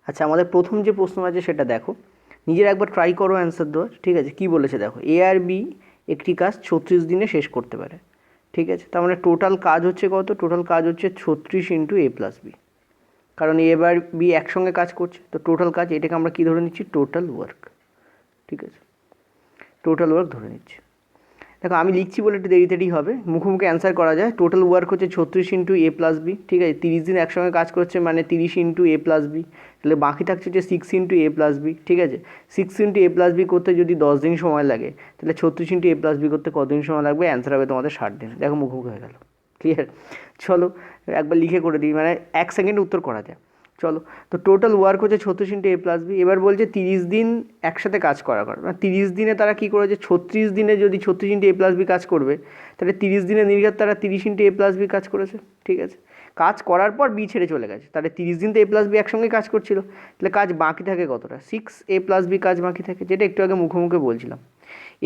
আচ্ছা, আমাদের প্রথম যে প্রশ্ন আছে সেটা দেখো, নিজের একবার ট্রাই করো অ্যান্সার দেওয়ার। ঠিক আছে, কী বলেছে দেখো, এ আর বি একটি কাজ 36 দিনে শেষ করতে পারে। ঠিক আছে, তার মানে টোটাল কাজ হচ্ছে কত? টোটাল কাজ হচ্ছে 36 ইন্টু এ প্লাস বি, কারণ এ আর বি একসঙ্গে কাজ করছে, তো টোটাল কাজ এটাকে আমরা কী ধরে নিচ্ছি? Total work. ঠিক আছে, টোটাল ওয়ার্ক ধরে নিচ্ছি। দেখো আমি লিখছি বলে একটু দেরি হবে, মুখোমুখি অ্যান্সার করা যায়। টোটাল ওয়ার্ক হচ্ছে 36 ইন্টু এ প্লাস বি। ঠিক আছে, 30 দিন একসঙ্গে কাজ করছে মানে 30 ইন্টু এ প্লাস বি, তাহলে বাকি থাকছে হচ্ছে 6 ইন্টু এ প্লাস বি। ঠিক আছে, 6 ইন্টু এ প্লাস বি করতে যদি 10 দিন সময় লাগে, তাহলে 36 ইন্টু এ প্লাস বি করতে কতদিন সময় লাগবে? অ্যান্সার হবে তোমাদের 60 দিন। দেখো মুখোমুখি হয়ে গেল। ক্লিয়ার? চলো একবার লিখে করে দিই, মানে 1 সেকেন্ডে উত্তর করা যায়। চলো, তো টোটাল ওয়ার্ক হচ্ছে 36 ইন্টু এ প্লাস বি। এবার বলছে 30 দিন একসাথে কাজ করা মানে 30 দিনে তারা কী করেছে? 36 দিনে যদি 36 ইন্টু এ প্লাস বি কাজ করবে, তাহলে 30 দিনে নির্ঘাত তারা 30 ইন্টু এ প্লাস বি কাজ করেছে। ঠিক আছে, কাজ করার পর বি ছেড়ে চলে গেছে, তাহলে 30 দিন তো এ প্লাস বি একসঙ্গে কাজ করছিল, তাহলে কাজ বাকি থাকে কতটা? 6 এ প্লাস বি কাজ বাকি থাকে, যেটা একটু আগে মুখে বলছিলাম।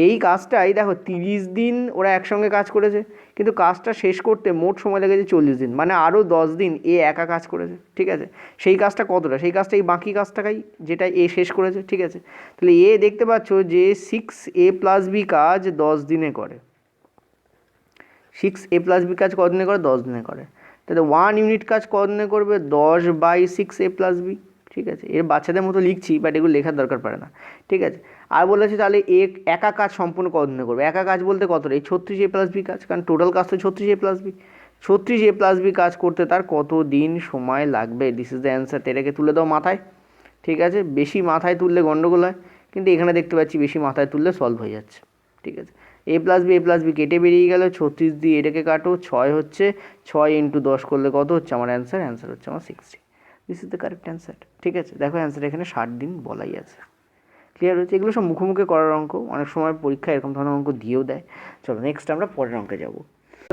এই কাজটাই দেখো 30 দিন ওরা একসঙ্গে কাজ করেছে, কিন্তু কাজটা শেষ করতে মোট সময় লেগেছে 40 দিন, মানে আরও 10 দিন এ একা কাজ করেছে। ঠিক আছে, সেই কাজটা কতটা? সেই কাজটা এই বাকি কাজটাই যেটা এ শেষ করেছে। ঠিক আছে, তাহলে এ দেখতে পাচ্ছ যে 6 এ প্লাস বি কাজ 10 দিনে করে। 6 এ প্লাস বি কাজ কদিনে করে? 10 দিনে করে। তাহলে 1 ইউনিট কাজ কদিনে করবে? 10/6 এ প্লাস বি। ঠিক আছে, এর বাচ্চাদের মতো লিখছি, বাট এগুলো লেখার দরকার পড়ে না। ঠিক আছে, আর বলেছে তাহলে একা কাজ সম্পূর্ণ কদিনে করবে? একা কাজ বলতে কতটা? এই 36 এ প্লাস বি কাজ, কারণ টোটাল কাজ তো 36 এ প্লাস বি। 36 এ প্লাস বি কাজ করতে তার কত দিন সময় লাগবে? This is the answer. এটাকে তুলে দাও মাথায়। ঠিক আছে, বেশি মাথায় তুললে গন্ডগোল হয়, কিন্তু এখানে দেখতে পাচ্ছি বেশি মাথায় তুললে সলভ হয়ে যাচ্ছে। ঠিক আছে, এ প্লাস বি কেটে বেরিয়ে গেল, 36 দিয়ে এটাকে কাটো, 6 হচ্ছে, 6 ইন্টু 10 করলে কত হচ্ছে আমার অ্যান্সার হচ্ছে আমার 60। This is the correct answer. ঠিক আছে, দেখো অ্যান্সার এখানে 60 দিন বলাই আছে। ক্লিয়ার হচ্ছে? এগুলো সব মুখোমুখি করার অঙ্ক, অনেক সময় পরীক্ষা এরকম ধরনের অঙ্ক দিয়েও দেয়। চলো নেক্সট আমরা পরের অঙ্কে যাব।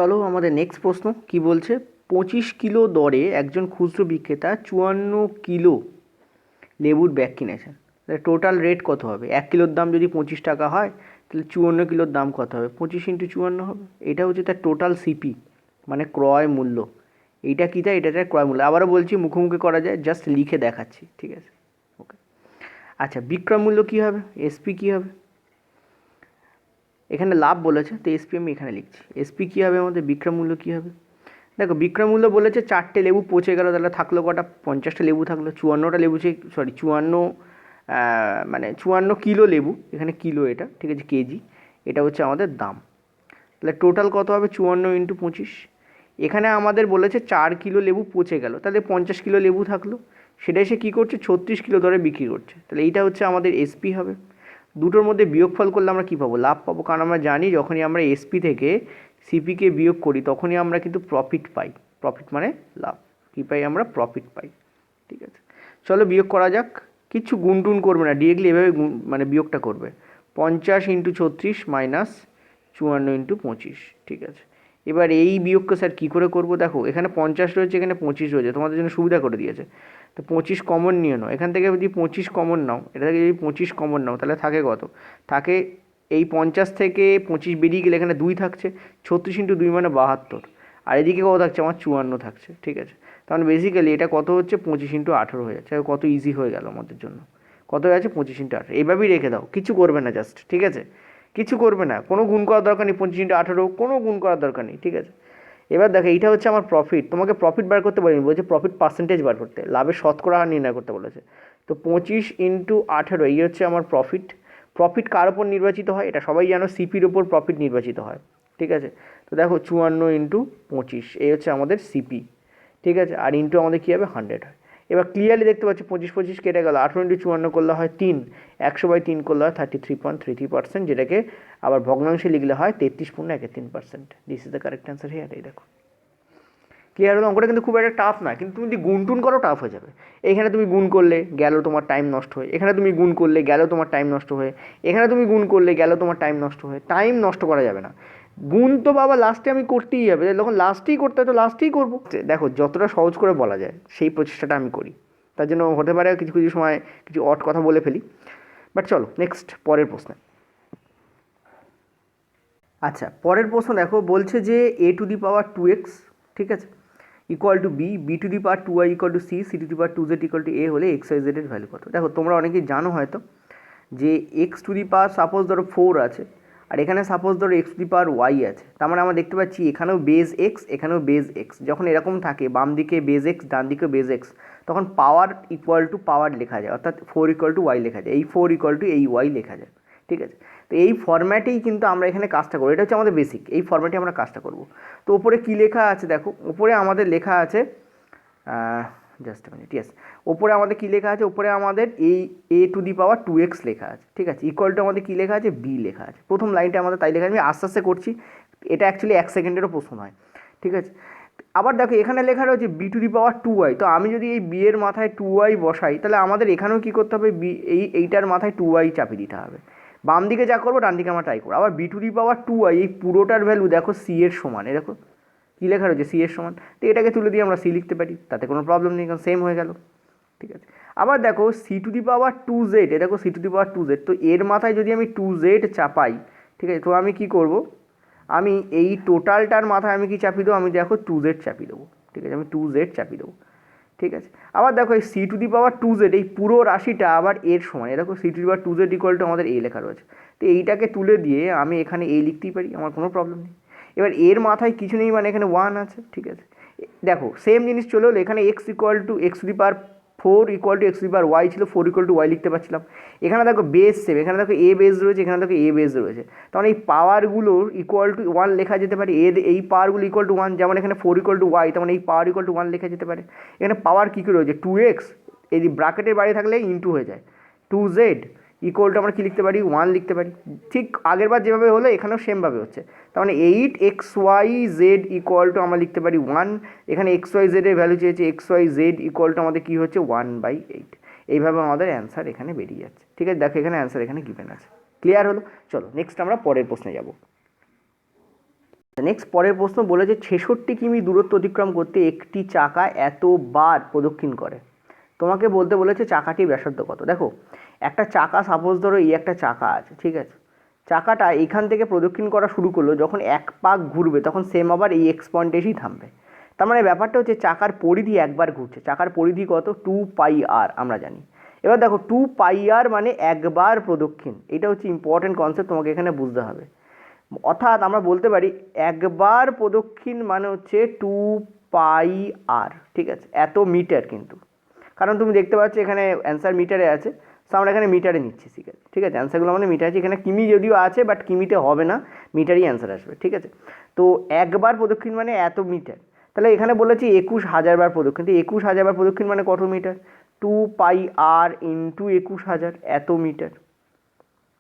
চলো আমাদের নেক্সট প্রশ্ন কি বলছে, 25 কিলো দরে একজন খুচরো বিক্রেতা 54 কিলো লেবুর ব্যাগ কিনেছেন, তাহলে টোটাল রেট কত হবে? 1 কিলোর দাম যদি 25 টাকা হয়, তাহলে 54 কিলোর দাম কত হবে? 25 ইন্টু 54 হবে। এটা হচ্ছে তার টোটাল সিপি, মানে ক্রয় মূল্য। এইটা কী তাই? এটা তার ক্রয় মূল্য। আবারও বলছি মুখোমুখি করা যায়, জাস্ট লিখে দেখাচ্ছি। ঠিক আছে, ওকে। আচ্ছা, বিক্রয় মূল্য কী হবে? এসপি কী হবে? এখানে লাভ বলেছে, তো এসপি আমি এখানে লিখছি। এসপি কী হবে আমাদের? বিক্রয় মূল্য কী হবে? দেখো বিক্রয় মূল্য বলেছে 4টে লেবু পচে গেল, তাহলে থাকলো কটা? 50টা লেবু থাকলো। 54টা লেবু, সরি 54, মানে 54 কিলো লেবু, এখানে কিলো এটা, ঠিক আছে, কেজি, এটা হচ্ছে আমাদের দাম। তাহলে টোটাল কত হবে? 54 ইন্টু 25। এখানে আমাদের বলেছে 4 কিলো লেবু পচে গেল, তাহলে 50 কিলো লেবু থাকলো, সেটা এসে কী করছে? 36 কিলো দরে বিক্রি করছে, তাহলে এইটা হচ্ছে আমাদের এসপি হবে। দুটোর মধ্যে বিয়োগফল করলে আমরা কী পাবো? লাভ পাবো, কারণ আমরা জানি যখনই আমরা এসপি থেকে সিপিকে বিয়োগ করি তখনই আমরা কিন্তু প্রফিট পাই। প্রফিট মানে লাভ। কী পাই আমরা? প্রফিট পাই। ঠিক আছে, চলো বিয়োগ করা যাক। কিচ্ছু গুনটুন করবে না, ডিরেক্টলি এভাবে মানে বিয়োগটা করবে। 50 ইন্টু 36 মাইনাস 54 ইন্টু 25। ঠিক আছে, এবার এই বিয়োগকে স্যার কী করে করবো? দেখো এখানে 50 রয়েছে, এখানে 25 রয়েছে, তোমাদের জন্য সুবিধা করে দিয়েছে। তো 25 কমন নিয়ে নাও, এখান থেকে যদি 25 কমন নাও, এটা থেকে যদি 25 কমন নাও, তাহলে থাকে কত? থাকে এই 50 থেকে 25 বেরিয়ে গেলে এখানে 2 থাকছে, 36 ইন্টু 2 মানে 72, আর এদিকে কত থাকছে? আমার 54 থাকছে। ঠিক আছে, তাহলে বেসিক্যালি এটা কত হচ্ছে? 25 ইন্টু 18 হয়ে যাচ্ছে। কত ইজি হয়ে গেল আমাদের জন্য। কত হয়ে আছে? 25 ইন্টু 18। এইভাবেই রেখে দাও, কিছু করবে না, জাস্ট। ঠিক আছে, কিছু করবে না, কোনো গুণ করার দরকার নেই। 25 ইন্টু 18 কোনো গুণ করার দরকার নেই। ঠিক আছে, এবার দেখো এইটা হচ্ছে আমার প্রফিট। তোমাকে প্রফিট বার করতে বলিনি, বলছে প্রফিট পার্সেন্টেজ বার করতে, লাভের শতকরা হার নির্ণয় করতে বলেছে। তো 25 ইন্টু 18 এই হচ্ছে আমার প্রফিট। প্রফিট কার ওপর নির্বাচিত হয়? এটা সবাই জানো, সিপির ওপর প্রফিট নির্বাচিত হয়। ঠিক আছে, তো দেখো 54 ইন্টু 25 এই হচ্ছে আমাদের সিপি। ঠিক আছে, আর ইন্টু আমাদের কী হবে? 100 হয়। এবার ক্লিয়ারলি দেখতে পাচ্ছি 25 কেটে গেল, 18 ইন্টু 54 করলে হয় 3, 100/3 করলে হয় 33.33%, যেটাকে আবার ভগ্নাংশে লিখলে হয় 33.13%। This is the correct answer here. এই দেখো ক্লিয়ার হলো। অঙ্কটা কিন্তু খুব একটা টাফ না, কিন্তু তুমি যদি গুণ করো টাফ হয়ে যাবে। এখানে তুমি গুণ করলে গেল তোমার টাইম নষ্ট হয়ে, এখানে তুমি গুণ করলে গেল তোমার টাইম নষ্ট হয়ে, এখানে তুমি গুণ করলে গেল তোমার টাইম নষ্ট হয়ে। টাইম নষ্ট করা যাবে না, গুণ তো বাবা লাস্টে আমি করতেই হবে, যখন লাস্টেই করতে হয় তো লাস্টেই করবো। দেখো যতটা সহজ করে বলা যায় সেই প্রচেষ্টাটা আমি করি, তার জন্য হতে পারে কিছু কিছু সময় কিছু অড কথা বলে ফেলি। বাট চলো নেক্সট পরের প্রশ্নে। আচ্ছা, পরের প্রশ্ন দেখো, বলছে যে a two the power 2x, ঠিক আছে, equal to B, B to the power 2i equal to C, C to the power 2z equal to A হলে এক্স ওয়াই জেডের ভ্যালু কত। দেখো তোমরা অনেকেই জানো হয়তো যে X to the power suppose ধরো 4 আছে, আর এখানে সাপোজ ধরো X to the power Y আছে, তার মানে আমরা দেখতে পাচ্ছি এখানেও বেজ এক্স, এখানেও বেজ এক্স। যখন এরকম থাকে বাম দিকে বেজ এক্স ডান দিকে বেজ এক্স, তখন পাওয়ার ইকুয়াল টু পাওয়ার লেখা যায়, অর্থাৎ 4 ইকুয়াল টু ওয়াই লেখা যায়, এই 4 ইকুয়াল টু এই ওয়াই লেখা যায়। ঠিক আছে, তো এই ফরম্যাটেই কিন্তু আমরা এখানে কাজটা করবো, এটা হচ্ছে আমাদের বেসিক, এই ফরম্যাটে আমরা কাজটা করব। তো ওপরে কী লেখা আছে দেখো, ওপরে আমাদের লেখা আছে জাস্ট মিনিট, ইয়েস, ওপরে আমাদের কী লেখা আছে, ওপরে আমাদের এই এ টু দি পাওয়ার 2x লেখা আছে। ঠিক আছে, ইকুয়াল টু আমাদের কী লেখা আছে, বি লেখা আছে। প্রথম লাইনটা আমাদের তাই লেখা আছে, আমি আস্তে আস্তে করছি, এটা অ্যাকচুয়ালি 1 সেকেন্ডেরও প্রশ্ন নয়। ঠিক আছে, আবার দেখো এখানে লেখা রয়েছে B to the power 2y, তো আমি যদি এই বি এর মাথায় 2y বসাই, তাহলে আমাদের এখানেও কী করতে হবে, এইটার মাথায় 2y চাপিয়ে দিতে হবে। বাম দিকে যা করবো ডান দিকে আমরা ট্রাই করবো। আবার B to the power 2y, এই পুরোটার ভ্যালু দেখো সি এর সমান, দেখো কী লেখা রয়েছে, সি এর সমান। তো এটাকে তুলে দিয়ে আমরা সি লিখতে পারি, তাতে কোনো প্রবলেম নেই, কারণ সেম হয়ে গেল। ঠিক আছে, আবার দেখো C to the power 2z, এ দেখো C to the power 2z, তো এর মাথায় যদি আমি 2z চাপাই, ঠিক আছে, তো আমি কি করব, আমি এই টোটালটার মাথায় আমি কি চাপিয়ে দেবো, আমি দেখো 2z চাপিয়ে দেবো। ঠিক আছে, আমি 2z চাপিয়ে দেবো। ঠিক আছে, আবার দেখো এই C to the power 2z, এই পুরো রাশিটা আবার এর সমান, দেখো C to the power 2z equal to আমাদের এ লেখা রয়েছে। তো এইটাকে তুলে দিয়ে আমি এখানে এ লিখতেই পারি, আমার কোনো প্রবলেম নেই। এবার এর মাথায় কিছু নেই, মানে এখানে 1 আছে। ঠিক আছে, দেখো সেম জিনিস চলে হলো, এখানে X equal to X to the power 4 equal to X to the power Y ছিল, 4 ইকুয়াল টু ওয়াই লিখতে পারছিলাম। এখানে দেখো বেস সেম, এখানে দেখো এ বেস রয়েছে, এখানে দেখো এ বেস রয়েছে, তখন এই পাওয়ারগুলোর ইকুয়াল টু 1 লেখা যেতে পারে, এই পাওয়ারগুলো ইকুয়াল টু 1, যেমন এখানে 4 ইকুয়াল টু ওয়াই, তেমন এই পাওয়ার ইকুয়াল টু 1 লেখা যেতে পারে। এখানে পাওয়ার কী কী রয়েছে, 2x, এই ব্র্যাকেটের বাইরে থাকলে ইন্টু হয়ে যায়, 2z ইকুয়াল টু আমরা কী লিখতে পারি, 1 লিখতে পারি। ঠিক আগেরবার যেভাবে হলো এখানেও সেমভাবে হচ্ছে, তার মানে 8xyz ইকুয়াল টু আমরা লিখতে পারি 1, এখানে xyz এর ভ্যালু চেয়েছে, xyz ইকুয়াল টু আমাদের কী হচ্ছে 1/8। এইভাবে আমাদের অ্যান্সার এখানে বেরিয়ে যাচ্ছে। ঠিক আছে, দেখো এখানে অ্যান্সার এখানে গিভেন আছে। ক্লিয়ার হলো? চলো নেক্সট আমরা পরের প্রশ্নে যাব। নেক্সট পরের প্রশ্ন বলেছে 66 কিমি দূরত্ব অতিক্রম করতে একটি চাকা এতবার প্রদক্ষিণ করে। তোমাকে বলতে বলেছে চাকাটির ব্যাসার্ধ কত। দেখো একটা চাকা, সাপোজ ধরো এই একটা চাকা আছে, ঠিক আছে, চাকাটা এখান থেকে প্রদক্ষিণ করা শুরু করলো, যখন এক পাক ঘুরবে তখন সেম আবার এই এক্স পয়েন্টে এসেই থামবে। তার মানে ব্যাপারটা হচ্ছে চাকার পরিধি একবার ঘুরছে, চাকার পরিধি কত, 2πr আমরা জানি। এবার দেখো 2πr মানে একবার প্রদক্ষিণ, এটা হচ্ছে ইম্পর্টেন্ট কনসেপ্ট, তোমাকে এখানে বুঝতে হবে। অর্থাৎ আমরা বলতে পারি একবার প্রদক্ষিণ মানে হচ্ছে 2πr। ঠিক আছে, এত মিটার, কিন্তু কারণ তুমি দেখতে পাচ্ছ এখানে অ্যান্সার মিটারে আছে, সো আমরা এখানে মিটারে নিচ্ছি। ঠিক আছে, ঠিক আছে, অ্যান্সারগুলো আমাদের মিটার আছে, এখানে কিমি যদিও আছে বাট কিমিতে হবে না, মিটারই অ্যান্সার আসবে। ঠিক আছে, তো একবার প্রদক্ষিণ মানে এত মিটার, তাহলে এখানে বলেছি 21,000 বার প্রদক্ষিণ, তো 21,000 বার প্রদক্ষিণ মানে কত মিটার, 2πr ইন্টু 21,000, এত মিটার।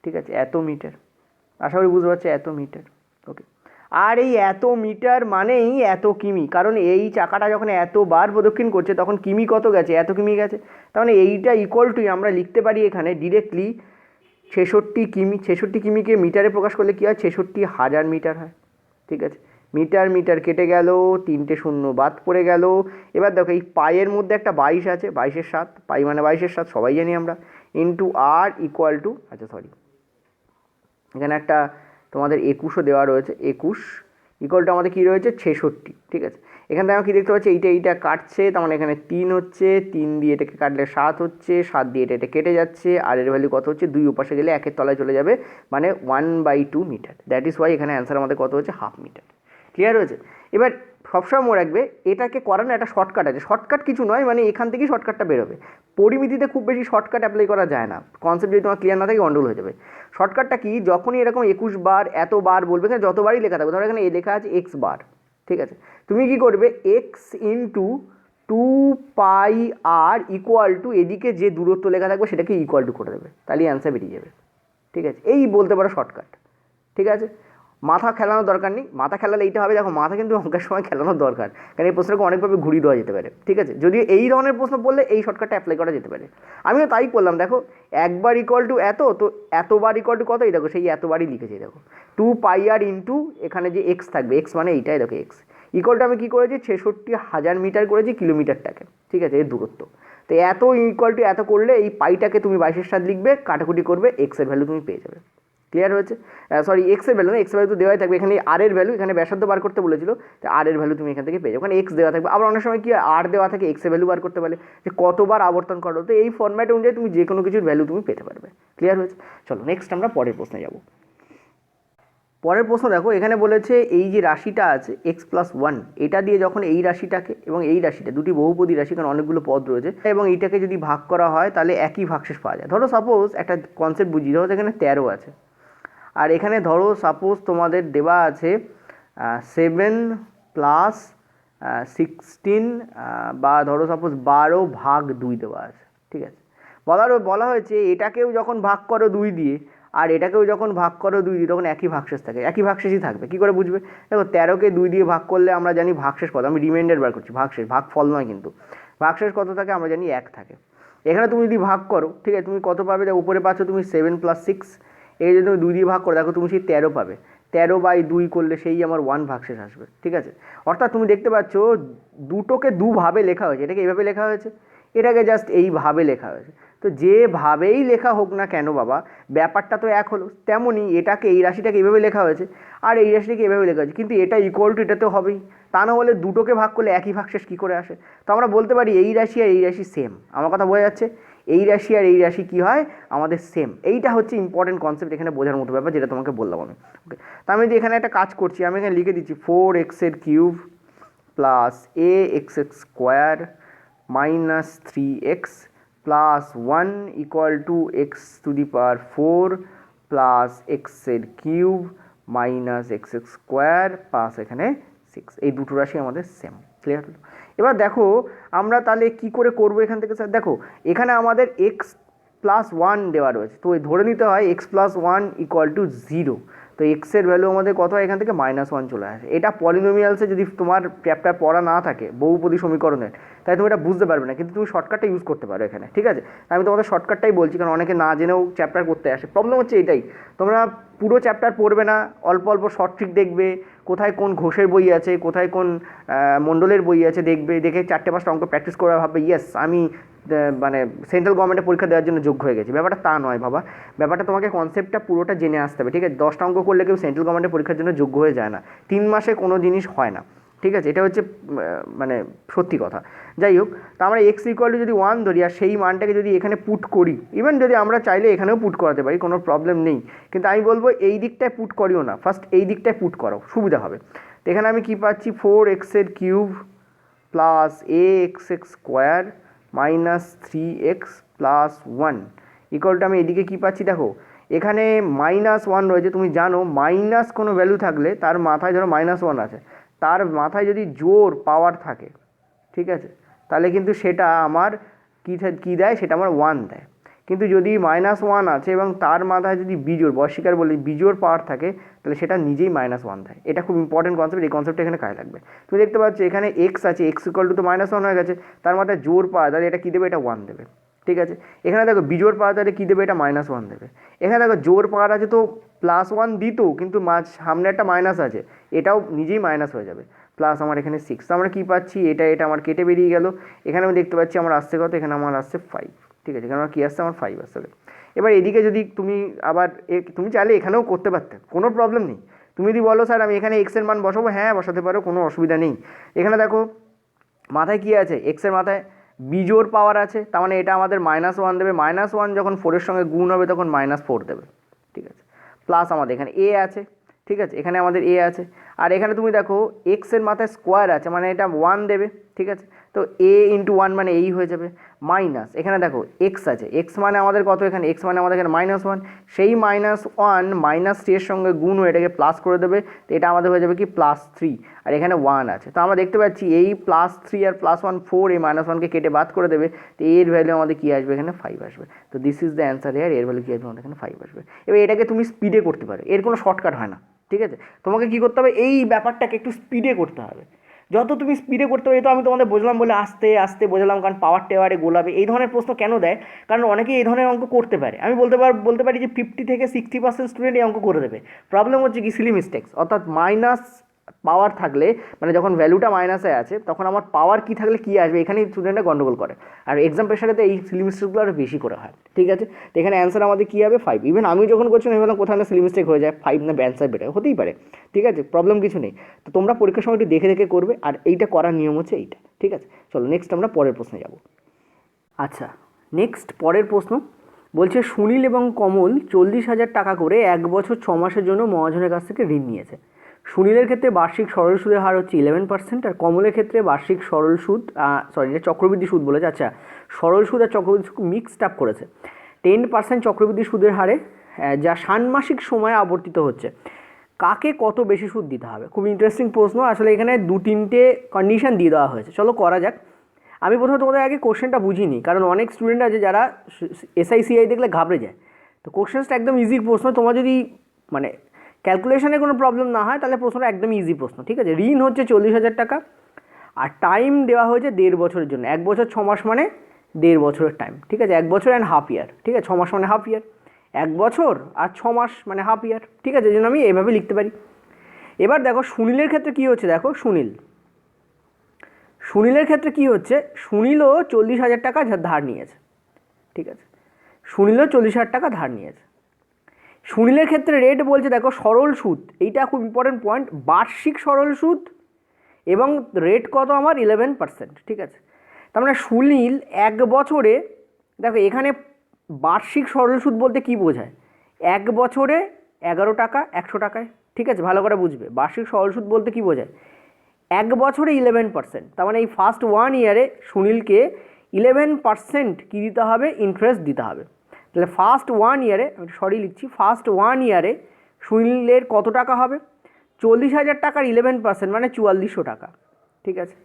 ঠিক আছে, এত মিটার, আশা করি বুঝতে পারছি, এত মিটার। ওকে, আর এই এত মিটার মানেই এত কিমি, কারণ এই চাকাটা যখন এতবার প্রদক্ষিণ করছে তখন কিমি কত গেছে, এত কিমি গেছে। তার মানে এইটা ইকুয়াল টু আমরা লিখতে পারি এখানে ডিরেক্টলি 66 কিমি। 66 কিমিকে মিটারে প্রকাশ করলে কী হয়, 66,000 মিটার হয়। ঠিক আছে, মিটার মিটার কেটে গেল, 3টে শূন্য বাদ পড়ে গেল। এবার দেখো এই পায়ের মধ্যে একটা 22 আছে, 22-এর 7, পাই মানে 22-এর 7 সবাই জানি আমরা, ইন্টু আর ইকুয়াল টু, আচ্ছা সরি, এখানে একটা তোমাদের 21ও দেওয়া রয়েছে, 21 ইকুয়াল টু আমাদের কী রয়েছে 66। ঠিক আছে, এখান থেকে আমরা কী দেখতে পাচ্ছি, এইটা কাটছে, তার মানে এখানে 3 হচ্ছে, 3 দিয়ে এটাকে কাটলে 7 হচ্ছে, 7 দিয়ে এটা কেটে যাচ্ছে, আর এর ভ্যালু কত হচ্ছে, 2 উপাশে গেলে 1-এর তলায় চলে যাবে, মানে 1/2 মিটার। দ্যাট ইজ ওয়াই এখানে অ্যান্সার আমাদের কত হচ্ছে, হাফ মিটার। ক্লিয়ার হয়েছে? এবার সবসময় মনে রাখবে এটাকে করানো একটা শর্টকাট আছে, শর্টকাট কিছু নয়, মানে এখান থেকেই শর্টকাটটা বেরোবে। পরিমিতিতে খুব বেশি শর্টকাট অ্যাপ্লাই করা যায় না, কনসেপ্ট যদি তোমার ক্লিয়ার না থাকে গন্ডগোল হয়ে যাবে। শর্টকাটটা কি, যখনই এরকম 21 বার এতবার বলবে, এখানে যতবারই লেখা থাকবে, ধরো এখানে এ লেখা আছে x বার, ঠিক আছে, তুমি কি করবে x into 2πr equal to এদিকে যে দূরত্ব লেখা থাকবে সেটাকে ইকুয়াল টু করে দেবে, তাহলেই অ্যান্সার বেরিয়ে যাবে। ঠিক আছে, এই বলতে পারো শর্টকাট। ঠিক আছে, মাথা খেলানোর দরকার নেই, মাথা খেলালে এইটা হবে, দেখো মাথা কিন্তু অঙ্কের সময় খেলানোর দরকার, কারণ এই প্রশ্নটাকে অনেকভাবে ঘুরিয়ে দেওয়া যেতে পারে। ঠিক আছে, যদিও এই ধরনের প্রশ্ন পড়লে এই শর্টকাটটা অ্যাপ্লাই করা যেতে পারে, আমিও তাই করলাম। দেখো একবার ইকুয়াল টু এত, তো এতবার ইকুয়াল টু কত, এই দেখো সেই এতবারই লিখেছি, দেখো 2πr ইন্টু এখানে যে এক্স থাকবে, এক্স মানে এইটাই, দেখো এক্স ইকুয়াল টু আমি কী করেছি 66,000 মিটার করেছি কিলোমিটারটাকে। ঠিক আছে, এর দূরত্ব, তো এত ইকুয়াল টু এত করলে এই পাইটাকে তুমি 22-এর সাথে লিখবে, কাটাকুটি করবে, এক্সের ভ্যালু তুমি পেয়ে যাবে। ক্লিয়ার হয়েছে? সরি, এক্সের ভ্যালু না, এক্সের ভ্যালু তো দেওয়াই থাকবে, এখানে আর এর ভ্যালু, এখানে ব্যাসার্ধ বার করতে বলেছিল, তো আর এর ভ্যালু তুমি এখান থেকে পেয়ে যাও, ওখানে এক্স দেওয়া থাকবে। আবার অনেক সময় কি আর দেওয়া থাকে, এক্সের ভ্যালু বার করতে পারলে যে কতবার আবর্তন করো, তো এই ফর্ম্যাট অনুযায়ী তুমি যে কোনো কিছুর ভ্যালু তুমি পেতে পারবে। ক্লিয়ার হয়েছে? চলো নেক্সট আমরা পরের প্রশ্নে যাব। পরের প্রশ্ন দেখো, এখানে বলেছে এই যে রাশিটা আছে x+1, এটা দিয়ে যখন এই রাশিটাকে এবং এই রাশিটা, দুটি বহুপদী রাশি, কারণ অনেকগুলো পদ রয়েছে, এবং এইটাকে যদি ভাগ করা হয় তাহলে একই ভাগশেষ পাওয়া যায়। ধরো সাপোজ একটা কনসেপ্ট বুঝি, ধরো এখানে 13 আছে, আর এখানে ধরো সাপোজ তোমাদের দেওয়া আছে 7+16, বা ধরো সাপোজ 12/2 দেওয়া আছে। ঠিক আছে, বলা হয়েছে এটাকেও যখন ভাগ করো 2 দিয়ে আর এটাকেও যখন ভাগ করো 2 দিয়ে, তখন একই ভাগশেষ থাকে, একই ভাগশেষই থাকবে। কী করে বুঝবে? দেখো 13কে 2 দিয়ে ভাগ করলে আমরা জানি ভাগশেষ কত, আমি রিমাইন্ডার বার করছি, ভাগশেষ, ভাগফল নয়, কিন্তু ভাগশেষ কত থাকে আমরা জানি 1 থাকে। এখানে তুমি যদি ভাগ করো, ঠিক আছে, তুমি কত পাবে? উপরে পাচ্ছ তুমি 7+6, এই যদি তুমি 2 দিয়ে ভাগ করো, দেখো তুমি সেই 13 পাবে। 13/2 করলে সেই আমার 1 ভাগশেষ আসবে। ঠিক আছে, অর্থাৎ তুমি দেখতে পাচ্ছ দুটোকে দুভাবে লেখা হয়েছে, এটাকে এইভাবে লেখা হয়েছে, এটাকে জাস্ট এইভাবে লেখা হয়েছে। তো যেভাবেই লেখা হোক না কেন বাবা, ব্যাপারটা তো এক হলো। তেমনই এটাকে, এই রাশিটাকে এইভাবে লেখা হয়েছে আর এই রাশিটাকে এইভাবে লেখা হয়েছে, কিন্তু এটা ইকুয়াল টু এটা তো হবেই, তা না হলে দুটোকে ভাগ করলে একই ভাগশেষ কী করে আসে? তো আমরা বলতে পারি এই রাশি আর এই রাশি সেম। আমার কথা বোঝা যাচ্ছে? এই রাশি আর এই রাশি কী হয় আমাদের সেম। এইটা হচ্ছে ইম্পর্টেন্ট কনসেপ্ট এখানে বোঝার মতো ব্যাপার, যেটা তোমাকে বললাম আমি। ওকে, তো আমি যদি এখানে একটা কাজ করছি, আমি এখানে লিখে দিচ্ছি 4x³ plus ax² minus 3x plus 1 equal to x⁴ plus x³ minus x² plus এখানে 6। এই দুটো রাশি আমাদের সেম। ক্লিয়ার হলো? এবার দেখো আমরা তাহলে কি করে করবো এখান থেকে? স্যার দেখো, এখানে আমাদের x+1 দেওয়া রয়েছে, তো ধরে নিতে হয় x+1 ইকুয়াল টু 0। তো এক্সের ভ্যালু আমাদের কত হয়? এখান থেকে -1 চলে আসে। এটা পলিনোমিয়ালসে যদি তোমার চ্যাপ্টার পড়া না থাকে, বহুপদী সমীকরণের, তাই তুমি এটা বুঝতে পারবে না, কিন্তু তুমি শর্টকাটটা ইউজ করতে পারো এখানে। ঠিক আছে, আমি তোমাদের শর্টকাটটাই বলছি, কারণ অনেকে না জেনেও চ্যাপ্টার করতে আসে। প্রবলেম হচ্ছে এটাই, তোমরা পুরো চ্যাপ্টার পড়বে না, অল্প অল্প শর্ট ট্রিক দেখবে, কোথায় কোন ঘোষের বই আছে, কোথায় কোন মণ্ডলের বই আছে দেখবে, দেখে 4-5টা অঙ্ক প্র্যাকটিস করে ভাববে ইয়েস আমি মানে সেন্ট্রাল গভর্নমেন্টের পরীক্ষা দেওয়ার জন্য যোগ্য হয়ে গেছে। ব্যাপারটা তা নয় বাবা, ব্যাপারটা তোমাকে কনসেপ্টটা পুরোটা জেনে আসতে হবে। ঠিক আছে, 10টা অঙ্ক করলে কেউ সেন্ট্রাল গভর্নমেন্টের পরীক্ষার জন্য যোগ্য হয়ে যায় না, 3 মাসে কোনো জিনিস হয় না। ঠিক আছে, এটা হচ্ছে মানে সত্যি কথা। যাই হোক, তা আমরা x= যদি 1 ধরি আর সেই মানটাকে যদি এখানে পুট করি, ইভেন যদি আমরা চাইলে এখানেও পুট করাতে পারি, কোনো প্রবলেম নেই, কিন্তু আমি বলবো এই দিকটায় পুট করিও না, ফার্স্ট এই দিকটায় পুট করো, সুবিধা হবে। তো এখানে আমি কী পাচ্ছি? 4x³ plus ax² minus 3x plus 1 equal to, আমি এদিকে কী পাচ্ছি? দেখো এখানে -1 রয়েছে, তুমি জানো মাইনাস কোনো ভ্যালু থাকলে তার মাথায়, ধরো -1 আছে, তার মাথায় যদি জোর পাওয়ার থাকে, ঠিক আছে, তাহলে কিন্তু সেটা আমার কী দেয়? সেটা আমার 1 দেয়। কিন্তু যদি -1 আছে এবং তার মাথায় যদি বিজোড়, বর্ষিকার বলি বিজোড় পাওয়ার থাকে, তাহলে সেটা নিজেই -1 দেয়। এটা খুব ইম্পর্টেন্ট কনসেপ্ট, এই কনসেপ্টটা এখানে কাজে লাগবে। তুমি দেখতে পাচ্ছ এখানে x আছে, x= তো -1 হয়ে গেছে, তার মাথায় জোর পাওয়া, তাহলে এটা কী দেবে? এটা 1 দেবে। ঠিক আছে, এখানে দেখো বিজোড় পাওয়ার, তাহলে কী দেবে? এটা -1 দেবে। এখানে দেখো জোর পাওয়ার আছে তো +1 দিত, কিন্তু সামনে একটা মাইনাস আছে, এটাও নিজেই মাইনাস হয়ে যাবে, প্লাস আমার এখানে 6। তো আমরা কী পাচ্ছি? এটা আমার কেটে বেরিয়ে গেল। এখানে আমি দেখতে পাচ্ছি আমার আসছে কত? এখানে আমার আসছে 5। ঠিক আছে, এখানে আমার কী আসছে? আমার 5 আসছে। এবার এদিকে যদি তুমি আবার তুমি চাইলে এখানেও করতে পারতে, কোনো প্রবলেম নেই। তুমি যদি বলো স্যার আমি এখানে এক্সের মান বসাবো, হ্যাঁ বসাতে পারো, কোনো অসুবিধা নেই। এখানে দেখো মাথায় কী আছে? এক্সের মাথায় বিজোড় পাওয়ার আছে, তার মানে এটা আমাদের -1 দেবে। -1 যখন 4-এর সঙ্গে গুণ হবে তখন -4 দেবে। ঠিক আছে, প্লাস আমাদের এখানে এ আছে। ঠিক আছে, এখানে আমাদের এ আছে, আর এখানে তুমি দেখো এক্সের মাথায় স্কোয়ার আছে, মানে এটা 1 দেবে। ঠিক আছে, তো a × 1 মানে এই হয়ে যাবে, মাইনাস এখানে দেখো এক্স আছে, এক্স মানে আমাদের কত? এখানে এক্স মানে আমাদের এখানে -1, সেই -1 -3 এর সঙ্গে গুণ হয়ে এটাকে প্লাস করে দেবে, তো এটা আমাদের হয়ে যাবে কি? +3, আর এখানে 1 আছে। তো আমরা দেখতে পাচ্ছি এই +3 আর +1 4, এই -1কে কেটে বাদ করে দেবে, তো এর ভ্যালু আমাদের কী আসবে? এখানে 5 আসবে। তো this is the answer here, এর ভ্যালু কী আসবে? আমাদের এখানে 5 আসবে। এবার এটাকে তুমি স্পিডে করতে পারো, এর কোনো শর্টকাট হয় না। ঠিক আছে, তোমাকে কী করতে হবে? এই ব্যাপারটাকে একটু স্পিডে করতে হবে। যত তুমি স্পিডে করতে পারো, তো আমি তোমাদের বুঝলাম বলে আস্তে আস্তে বোঝালাম, কারণ পাওয়ার টেওয়ারে গোলাবে এই ধরনের প্রশ্ন কেন দেয়? কারণ অনেকেই এই ধরনের অঙ্ক করতে পারে। আমি বলতে পারি যে 50 থেকে 60% স্টুডেন্ট এই অঙ্ক করে দেবে। প্রবলেম হচ্ছে কি? সিলি মিস্টেক্স, অর্থাৎ পাওয়ার থাকলে মানে যখন ভ্যালুটা মাইনাসে আছে তখন আমার পাওয়ার কী থাকলে কী আসবে, এখানেই স্টুডেন্টরা গন্ডগোল করে। আর এক্সাম প্রেশারে তো এই সিলি মিস্টেকগুলো আরও বেশি করে হয়, ঠিক আছে। তো এখানে অ্যান্সার আমাদের কী হবে 5। ইভেন আমি যখন করছি আমি বললাম কোথাও না সিলি মিস্টেক হয়ে যায়, 5 না অ্যান্সার বেটার হতেই পারে, ঠিক আছে, প্রবলেম কিছু নেই। তো তোমরা পরীক্ষার সময় একটু দেখে দেখে করবে, আর এইটা করার নিয়ম হচ্ছে এইটা, ঠিক আছে। চলো নেক্সট আমরা পরের প্রশ্নে যাব। আচ্ছা, নেক্সট পরের প্রশ্ন বলছে সুনীল এবং কমল 40,000 টাকা করে 1 বছর 6 মাসের জন্য মহাজনের কাছ থেকে ঋণ নিয়েছে। সুনীলের ক্ষেত্রে বার্ষিক সরল সুদের হার হচ্ছে 11%, আর কমলের ক্ষেত্রে বার্ষিক সরল সুদ এটা চক্রবৃদ্ধি সুদ বলেছে, আচ্ছা সরল সুদ আর চক্রবৃদ্ধি সুদ মিক্সড আপ করেছে 10% চক্রবৃদ্ধি সুদের হারে, যা ষান্মাসিক সময়ে আবর্তিত হচ্ছে। কাকে কত বেশি সুদ দিতে হবে? খুব ইন্টারেস্টিং প্রশ্ন। আসলে এখানে 2-3টে কন্ডিশন দিয়ে দেওয়া হয়েছে, চলো করা যাক। আমি প্রথমে তোমাদের আগে কোশ্চেনটা বুঝিনি, কারণ অনেক স্টুডেন্ট আছে যারা SICI দেখলে ঘাবড়ে যায়। তো কোশ্চেনটা একদম ইজি প্রশ্ন, তোমার যদি মানে ক্যালকুলেশনে কোনো প্রবলেম না হয় তাহলে প্রশ্নটা একদম ইজি প্রশ্ন, ঠিক আছে। ঋণ হচ্ছে 40,000 টাকা, আর টাইম দেওয়া হয়েছে 1.5 বছরের জন্য। 1 বছর 6 মাস মানে 1.5 বছরের টাইম, ঠিক আছে। 1 বছর অ্যান্ড হাফ ইয়ার, ঠিক আছে। 6 মাস মানে হাফ ইয়ার, 1 বছর আর 6 মাস মানে হাফ ইয়ার, ঠিক আছে। এই জন্য আমি এভাবে লিখতে পারি। এবার দেখো সুনীলের ক্ষেত্রে কী হচ্ছে, দেখো সুনীলের ক্ষেত্রে কী হচ্ছে, সুনীলও 40,000 টাকা ধার নিয়েছে, ঠিক আছে। সুনীলও 40,000 টাকা ধার নিয়েছে। সুনীলের ক্ষেত্রে রেট বলছে দেখো সরল সুদ, এইটা খুব ইম্পর্টেন্ট পয়েন্ট, বার্ষিক সরল সুদ এবং রেট কত আমার 11%, ঠিক আছে। তার মানে সুনীল 1 বছরে, দেখো এখানে বার্ষিক সরল সুদ বলতে কী বোঝায়, 1 বছরে 11 টাকা 100 টাকায়, ঠিক আছে, ভালো করে বুঝবে। বার্ষিক সরল সুদ বলতে কী বোঝায়, 1 বছরে 11%, তার মানে এই ফার্স্ট 1 ইয়ারে সুনীলকে 11% কী দিতে হবে, ইন্টারেস্ট দিতে হবে। তাহলে ফার্স্ট 1 ইয়ারে, সরি লিখছি, ফার্স্ট 1 ইয়ারে সুনীলের কত টাকা হবে, 40,000 টাকার 11% মানে 4400 টাকা, ঠিক আছে।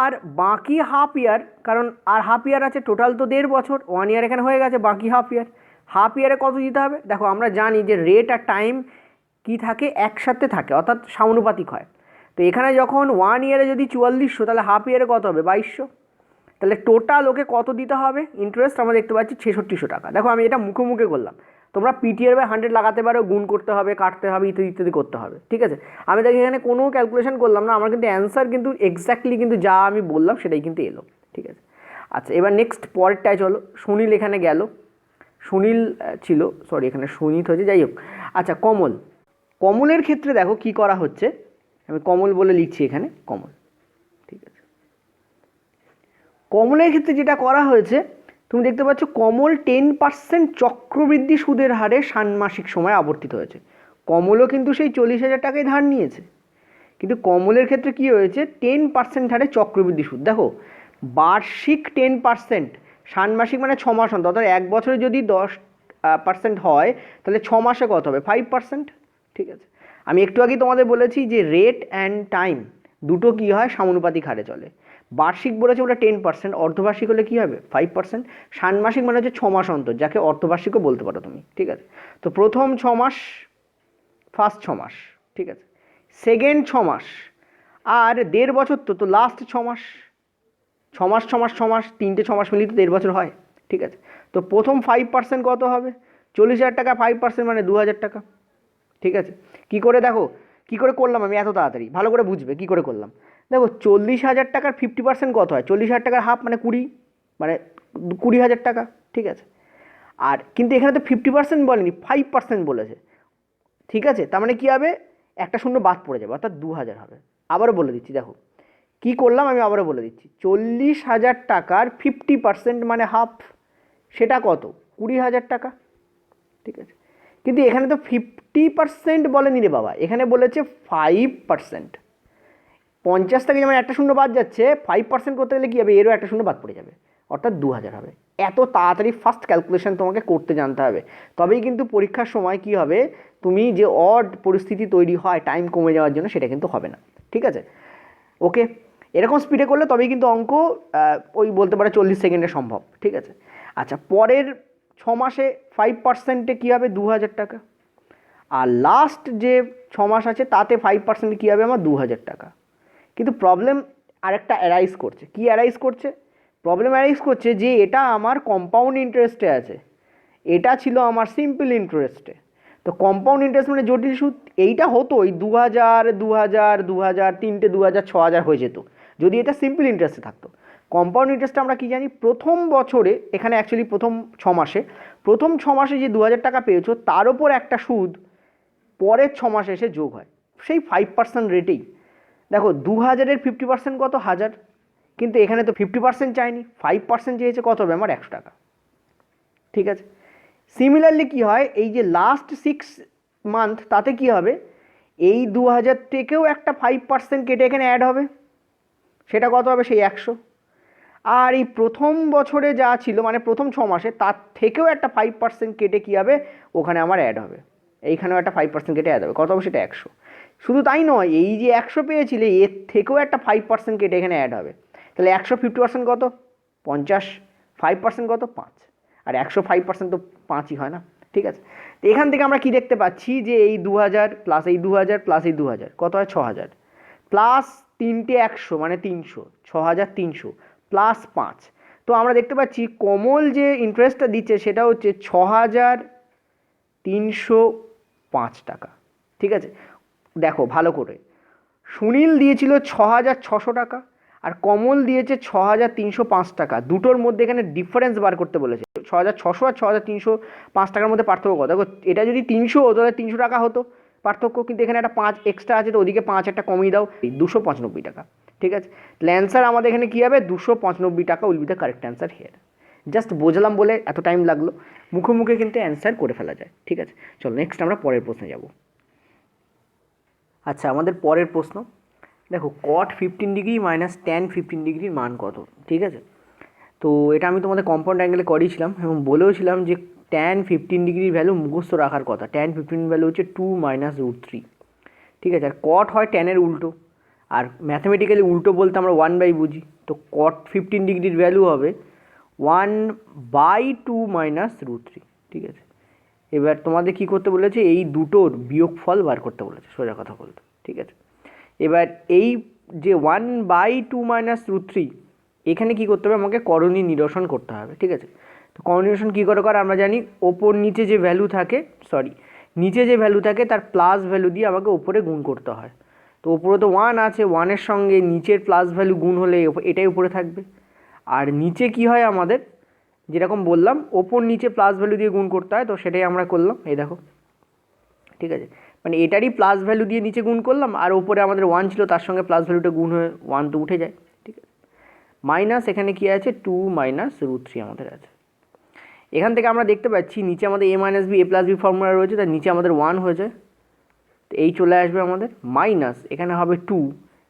আর বাকি হাফ ইয়ার, কারণ আর হাফ ইয়ার আছে, টোটাল তো 1.5 বছর, 1 ইয়ার এখানে হয়ে গেছে, বাকি হাফ ইয়ারে কত দিতে হবে। দেখো আমরা জানি যে রেট আর টাইম কি থাকে, একসাথে থাকে, অর্থাৎ সমানুপাতিক হয়। তো এখানে যখন 1 ইয়ারে যদি 4400, তাহলে হাফ ইয়ারে কত হবে 2200, তাহলে টোটাল ওকে কত দিতে হবে ইন্টারেস্ট, আমরা দেখতে পাচ্ছি 6600 টাকা। দেখো আমি এটা মুখে মুখে করলাম, তোমরা PTR/100 লাগাতে পারো, গুণ করতে হবে, কাটতে হবে, ইত্যাদি ইত্যাদি করতে হবে, ঠিক আছে। আমি দেখি এখানে কোনো ক্যালকুলেশন করলাম না, আমার কিন্তু অ্যান্সার কিন্তু এক্স্যাক্টলি কিন্তু যা আমি বললাম সেটাই কিন্তু এলো, ঠিক আছে। আচ্ছা এবার নেক্সট পরেরটায় চলো। সুনীল এখানে গেল, সুনীল ছিল, সরি এখানে সুনীত হয়েছে, যাই হোক। আচ্ছা কমলের ক্ষেত্রে দেখো কি করা হচ্ছে, আমি কমল বলে লিখছি এখানে, কমল, ঠিক আছে। কমলের ক্ষেত্রে যেটা করা হয়েছে তুমি দেখতে পাচ্ছ, কমল 10% চক্রবৃদ্ধি সুদের হারে ষান্মাসিক সময় আবর্তিত হয়েছে। কমলও কিন্তু সেই 40,000 টাকায় ধার নিয়েছে, কিন্তু কমলের ক্ষেত্রে কি হয়েছে, 10% হারে চক্রবৃদ্ধি সুদ। দেখো বার্ষিক 10%, ষান্মাসিক মানে 6 মাস অন্তর, অর্থাৎ 1 বছরে যদি 10% হয় তাহলে 6 মাসে কত হবে 5%, ঠিক আছে। আমি একটু আগেই তোমাদের বলেছি যে রেট অ্যান্ড টাইম দুটো কী হয়, সমানুপাতিক হারে চলে। বার্ষিক বলেছে ওটা 10%, অর্ধবার্ষিক হলে কী হবে 5%, ষান্মাসিক মানে হচ্ছে 6 মাস অন্তর, যাকে অর্ধবার্ষিকও বলতে পারো তুমি, ঠিক আছে। তো প্রথম 6 মাস, ফার্স্ট 6 মাস, ঠিক আছে, সেকেন্ড 6 মাস, আর 1.5 বছর, তো লাস্ট 6 মাস, 6 মাস 6 মাস 6 মাস, 3টে 6 মাস মিলিয়ে তো 1.5 বছর হয়, ঠিক আছে। তো প্রথম 5% কত হবে, 40,000 টাকা 5% মানে 2,000 টাকা, ঠিক আছে। কি করে দেখো, কি করে করলাম আমি এত তাড়াতাড়ি, ভালো করে বুঝবে কি করে করলাম। দেখো 40,000 টাকার 50% কত হয়, 40,000 টাকার হাফ মানে 20, মানে 20,000 টাকা, ঠিক আছে। আর কিন্তু এখানে তো 50% বলেনি, 5% বলেছে, ঠিক আছে। তার মানে কী হবে, একটা শূন্য বাদ পড়ে যাবে, অর্থাৎ 2,000 হবে। আবারও বলে দিচ্ছি, দেখো কী করলাম আমি আবারও বলে দিচ্ছি, 40,000 টাকার 50% মানে হাফ, সেটা কত 20,000 টাকা, ঠিক আছে। কিন্তু এখানে তো 50% বলেনি রে বাবা, এখানে বলেছে 5%। 50 থেকে যেমন একটা শূন্য বাদ যাচ্ছে, 5% করতে গেলে কী হবে, এরও একটা শূন্য বাদ পড়ে যাবে, অর্থাৎ 2,000 হবে। এত তাড়াতাড়ি ফার্স্ট ক্যালকুলেশন তোমাকে করতে জানতে হবে, তবেই কিন্তু পরীক্ষার সময় কী হবে, তুমি যে অড পরিস্থিতি তৈরি হয় টাইম কমে যাওয়ার জন্য, সেটা কিন্তু হবে না, ঠিক আছে। ওকে, এরকম স্পিডে করলে তবেই কিন্তু অঙ্ক ওই বলতে পারে 40 সেকেন্ডে সম্ভব, ঠিক আছে। আচ্ছা পরের 6 মাসে 5%-এ কী হবে 2,000 টাকা, আর লাস্ট যে 6 মাস আছে তাতে 5% কী হবে আমার 2,000 টাকা। কিন্তু প্রবলেম আরেকটা অ্যারাইজ করছে, কি অ্যারাইজ করছে, প্রবলেম অ্যারাইজ করছে যে এটা আমার কম্পাউন্ড ইন্টারেস্টে আছে, এটা ছিল আমার সিম্পল ইন্টারেস্টে। তো কম্পাউন্ড ইন্টারেস্ট মানে জটিল সুদ, এইটা হতো ওই 2000 2000 2000 3টে 2000 6000 হয়ে যেত যদি এটা সিম্পল ইন্টারেস্টে থাকতো। কম্পাউন্ড ইন্টারেস্টটা আমরা কি জানি, প্রথম বছরে এখানে অ্যাকচুয়ালি প্রথম ছ মাসে যে 2000 টাকা পেয়েছো তার ওপর একটা সুদ পরের 6 মাসে এসে যোগ হয় সেই 5% রেটেই। দেখো 2000-এর 50% কত, 1000, কিন্তু এখানে তো 50% চাইনি, 5% চেয়েছে, কত হবে আমার 100 টাকা। ঠিক আছে, সিমিলারলি কি হয়, এই যে লাস্ট 6 মান্থ তাতে কি হবে, এই 2000 থেকেও একটা 5% কেটে এখানে অ্যাড হবে, সেটা কত হবে, সেই 100। আর এই প্রথম বছরে যা ছিল মানে প্রথম 6 মাসে তার থেকেও একটা 5% কেটে কী হবে, ওখানে আমার অ্যাড হবে, এইখানেও একটা 5% কেটে অ্যাড হবে, কত হবে সেটা 100। শুধু তাই নয়, এই যে 100 পেয়েছিলে এর থেকেও একটা 5% কেটে এখানে অ্যাড হবে, তাহলে 100 50% কত, 50, 5% কত, 5, আর 100 5% তো 5ই হয় না। ঠিক আছে, তো এখান থেকে আমরা কি দেখতে পাচ্ছি যে এই 2000 প্লাস এই 2000 প্লাস এই 2000 কত হয়, 6000, প্লাস 3টে 100 মানে 300, 6300 প্লাস 5। তো আমরা দেখতে পাচ্ছি কমল যে ইন্টারেস্টটা দিচ্ছে সেটা হচ্ছে 6305 টাকা। ঠিক আছে, দেখো ভালো করে, সুনীল দিয়েছিল 6600 টাকা আর কমল দিয়েছে 6305 টাকা, দুটোর মধ্যে এখানে ডিফারেন্স বার করতে বলেছে। 6600 আর 6305 টাকার মধ্যে পার্থক্য কত, দেখো এটা যদি 300 হতো তাহলে 300 টাকা হতো পার্থক্য, কিন্তু এখানে একটা 5 এক্সট্রা আছে তো ওদিকে 5 একটা কমিয়ে দাও, 295 টাকা। ঠিক আছে, তাহলে অ্যান্সার আমাদের এখানে কী হবে, 295 টাকা will be the correct answer here. Just বোঝালাম বলে এত টাইম লাগলো, মুখে মুখে কিন্তু অ্যান্সার করে ফেলা যায়। ঠিক আছে, চলো নেক্সট আমরা পরের প্রশ্নে যাব। আচ্ছা, আমাদের পরের প্রশ্ন দেখো, cot 15 ডিগ্রি মাইনাস tan 15 ডিগ্রির মান কত। ঠিক আছে, তো এটা আমি তোমাদের কম্পাউন্ড অ্যাঙ্গেলে করিয়েছিলাম এবং বলেওছিলাম যে tan 15 ডিগ্রির ভ্যালু মুখস্থ রাখার কথা। tan 15 ভ্যালু হচ্ছে 2 মাইনাস √3। ঠিক আছে, আর cot হয় tan-এর উল্টো, আর ম্যাথামেটিক্যালি উল্টো বলতে আমরা 1/, বুঝি, তো cot 15 ডিগ্রির ভ্যালু হবে 1/2 মাইনাস √3। ঠিক আছে, এবার তোমাদের কী করতে বলেছে, এই দুটোর বিয়োগফল বার করতে বলেছে, সোজা কথা বলতে। ঠিক আছে, এবার এই যে 1/2 মাইনাস √3 এখানে কী করতে হবে, আমাকে করণী নিরসন করতে হবে। ঠিক আছে, তো করণী নিরসন কী করে আমরা জানি, ওপর নিচে যে ভ্যালু থাকে, নিচে যে ভ্যালু থাকে তার প্লাস ভ্যালু দিয়ে আমাকে ওপরে গুণ করতে হয়। তো ওপরে তো 1 আছে, 1-এর সঙ্গে নিচের প্লাস ভ্যালু গুণ হলে এটাই উপরে থাকবে। আর নিচে কি হয় আমাদের, যেরকম বললাম ওপর নিচে প্লাস ভ্যালু দিয়ে গুণ করতে হয়, তো সেটাই আমরা করলাম, এই দেখো। ঠিক আছে, মানে এটারই প্লাস ভ্যালু দিয়ে নিচে গুণ করলাম, আর ওপরে আমাদের 1 ছিল তার সঙ্গে প্লাস ভ্যালুটা গুণ হয়ে 1 তো উঠে যায়। ঠিক আছে, মাইনাস এখানে কি আছে, 2 মাইনাস √3 আমাদের আছে। এখান থেকে আমরা দেখতে পাচ্ছি নিচে আমাদের a minus B, a plus B formula রয়েছে, তার নিচে আমাদের 1 হয়ে যায়, তো এই চলে আসবে আমাদের, মাইনাস এখানে হবে 2,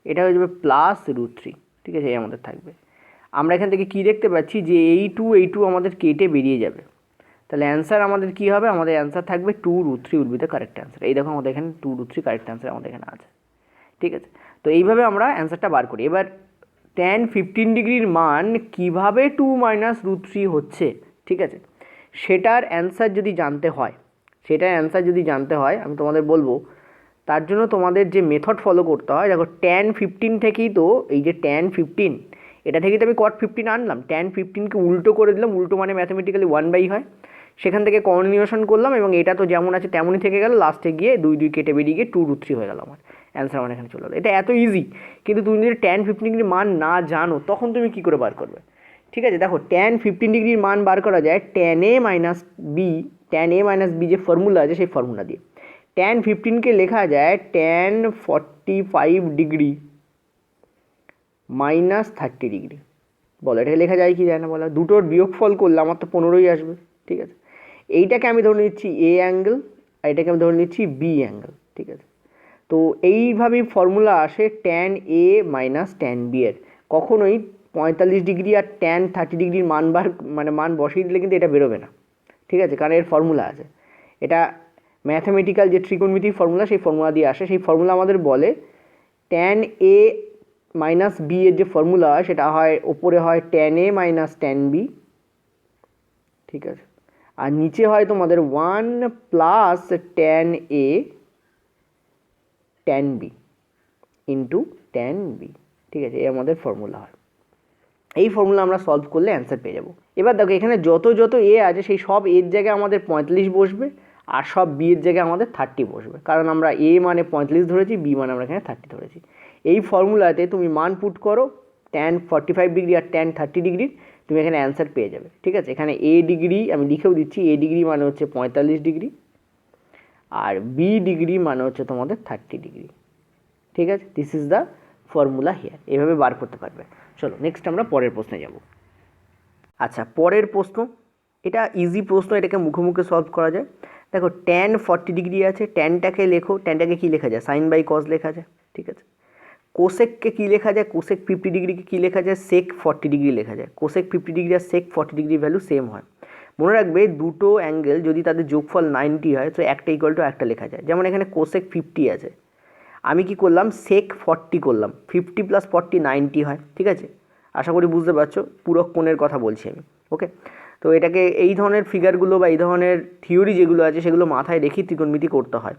এটা হয়ে যাবে প্লাস √3। ঠিক আছে, এই আমাদের থাকবে। আমরা এখান থেকে কি দেখতে পাচ্ছি যে এই 2 আমাদের কেটে বেরিয়ে যাবে, তাহলে অ্যান্সার আমাদের কী হবে, আমাদের অ্যান্সার থাকবে 2√3 will be the correct answer. এই দেখো আমাদের এখানে 2√3 কারেক্ট অ্যান্সার আমাদের এখানে আছে। ঠিক আছে, তো এইভাবে আমরা অ্যান্সারটা বার করি। এবার tan 15 ডিগ্রির মান কিভাবে 2 মাইনাস √3 হচ্ছে, ঠিক আছে, সেটার অ্যান্সার যদি জানতে হয় আমি তোমাদের বলবো, তার জন্য তোমাদের যে মেথড ফলো করতে হয়, দেখো tan 15 থেকেই তো, এই যে tan 15 এটা থেকেই তো আমি cot 15 আনলাম, tan 15কে উল্টো করে দিলাম, উল্টো মানে ম্যাথামেটিক্যালি 1/, হয়, সেখান থেকে করণী নিরসন করলাম এবং এটা তো যেমন আছে তেমনই থেকে গেল, লাস্টে গিয়ে 2 কেটে বেরিয়ে গিয়ে 2√3 হয়ে গেল আমার অ্যান্সার, আমার এখানে চলে গেলো। এটা এত ইজি, কিন্তু তুমি যদি tan 15 ডিগ্রির মান না জানো তখন তুমি কী করে বার করবে। ঠিক আছে, দেখো tan 15 ডিগ্রির মান বার করা যায় tan a মাইনাস বি যে ফর্মুলা আছে সেই ফর্মুলা দিয়ে। tan 15কে লেখা যায় tan 45 ডিগ্রি মাইনাস 30 ডিগ্রি। বলো এটাকে লেখা যায় কি যায় না, বলো, দুটোর বিয়োগফল করলে আমার তো 15ই আসবে। ঠিক আছে, এইটাকে আমি ধরে নিচ্ছি এ অ্যাঙ্গেল আর এটাকে আমি ধরে নিচ্ছি বি অ্যাঙ্গেল। ঠিক আছে, তো এইভাবেই ফর্মুলা আসে tan a minus tan b এর। কখনোই 45 ডিগ্রি আর tan 30 ডিগ্রির মান বসিয়ে দিলে কিন্তু এটা বেরোবে না। ঠিক আছে, কারণ এর ফর্মুলা আছে, এটা ম্যাথামেটিক্যাল যে ত্রিকোণমিতির ফর্মুলা সেই ফর্মুলা দিয়ে আসে। সেই ফর্মুলা আমাদের বলে tan a মাইনাস বি এর যে ফর্মুলা সেটা হয়, ওপরে হয় tan a minus tan b। ঠিক আছে, আর নিচে হয় তোমাদের 1 plus tan a tan b into tan b। ঠিক আছে, এই আমাদের ফর্মুলা হয়। এই ফর্মুলা আমরা সলভ করলে অ্যান্সার পেয়ে যাব। এবার দেখো এখানে যত এ আছে সেই সব এর জায়গায় আমাদের 45 বসবে, আর সব বি এর জায়গায় আমাদের 30 বসবে, কারণ আমরা এ মানে 45 ধরেছি, বি মানে আমরা এখানে 30 ধরেছি। এই ফর্মুলাতে তুমি মান পুট করো tan 45 ডিগ্রি আর tan 30 ডিগ্রির, তুমি এখানে অ্যান্সার পেয়ে যাবে। ঠিক আছে, এখানে এ ডিগ্রি আমি লিখেও দিচ্ছি, এ ডিগ্রি মানে হচ্ছে 45 ডিগ্রি আর বি ডিগ্রি মানে হচ্ছে তোমাদের 30 ডিগ্রি। ঠিক আছে, this is the formula here, এভাবে বার করতে পারবে। চলো নেক্সট আমরা পরের প্রশ্নে যাব। আচ্ছা, পরের প্রশ্ন, এটা ইজি প্রশ্ন, এটাকে মুখে মুখে সলভ করা যায়। দেখো tan 40 ডিগ্রি আছে, ট্যানটাকে লেখো, ট্যানটাকে কী লেখা যায়, সাইন বাই কস লেখা যায়। ঠিক আছে, কোসেককে কী লেখা যায়, কোসেক 50 ডিগ্রিকে কী লেখা যায়, সেক 40 ডিগ্রি লেখা যায়। কোসেক 50 ডিগ্রি আর সেক 40 ডিগ্রি ভ্যালু সেম হয়। মনে রাখবে দুটো অ্যাঙ্গেল যদি তাদের যোগফল 90 হয় তো একটা ইকুয়াল টু একটা লেখা যায়। যেমন এখানে কোসেক 50 আছে, আমি কি করলাম সেক 40 করলাম, 50 + 40 90 হয়। ঠিক আছে, আশা করি বুঝতে পারছো, পুরো কোণের কথা বলছি আমি। ওকে, তো এটাকে এই ধরনের ফিগারগুলো বা এই ধরনের থিওরি যেগুলো আছে সেগুলো মাথায় রেখে ত্রিকোণমিতি করতে হয়।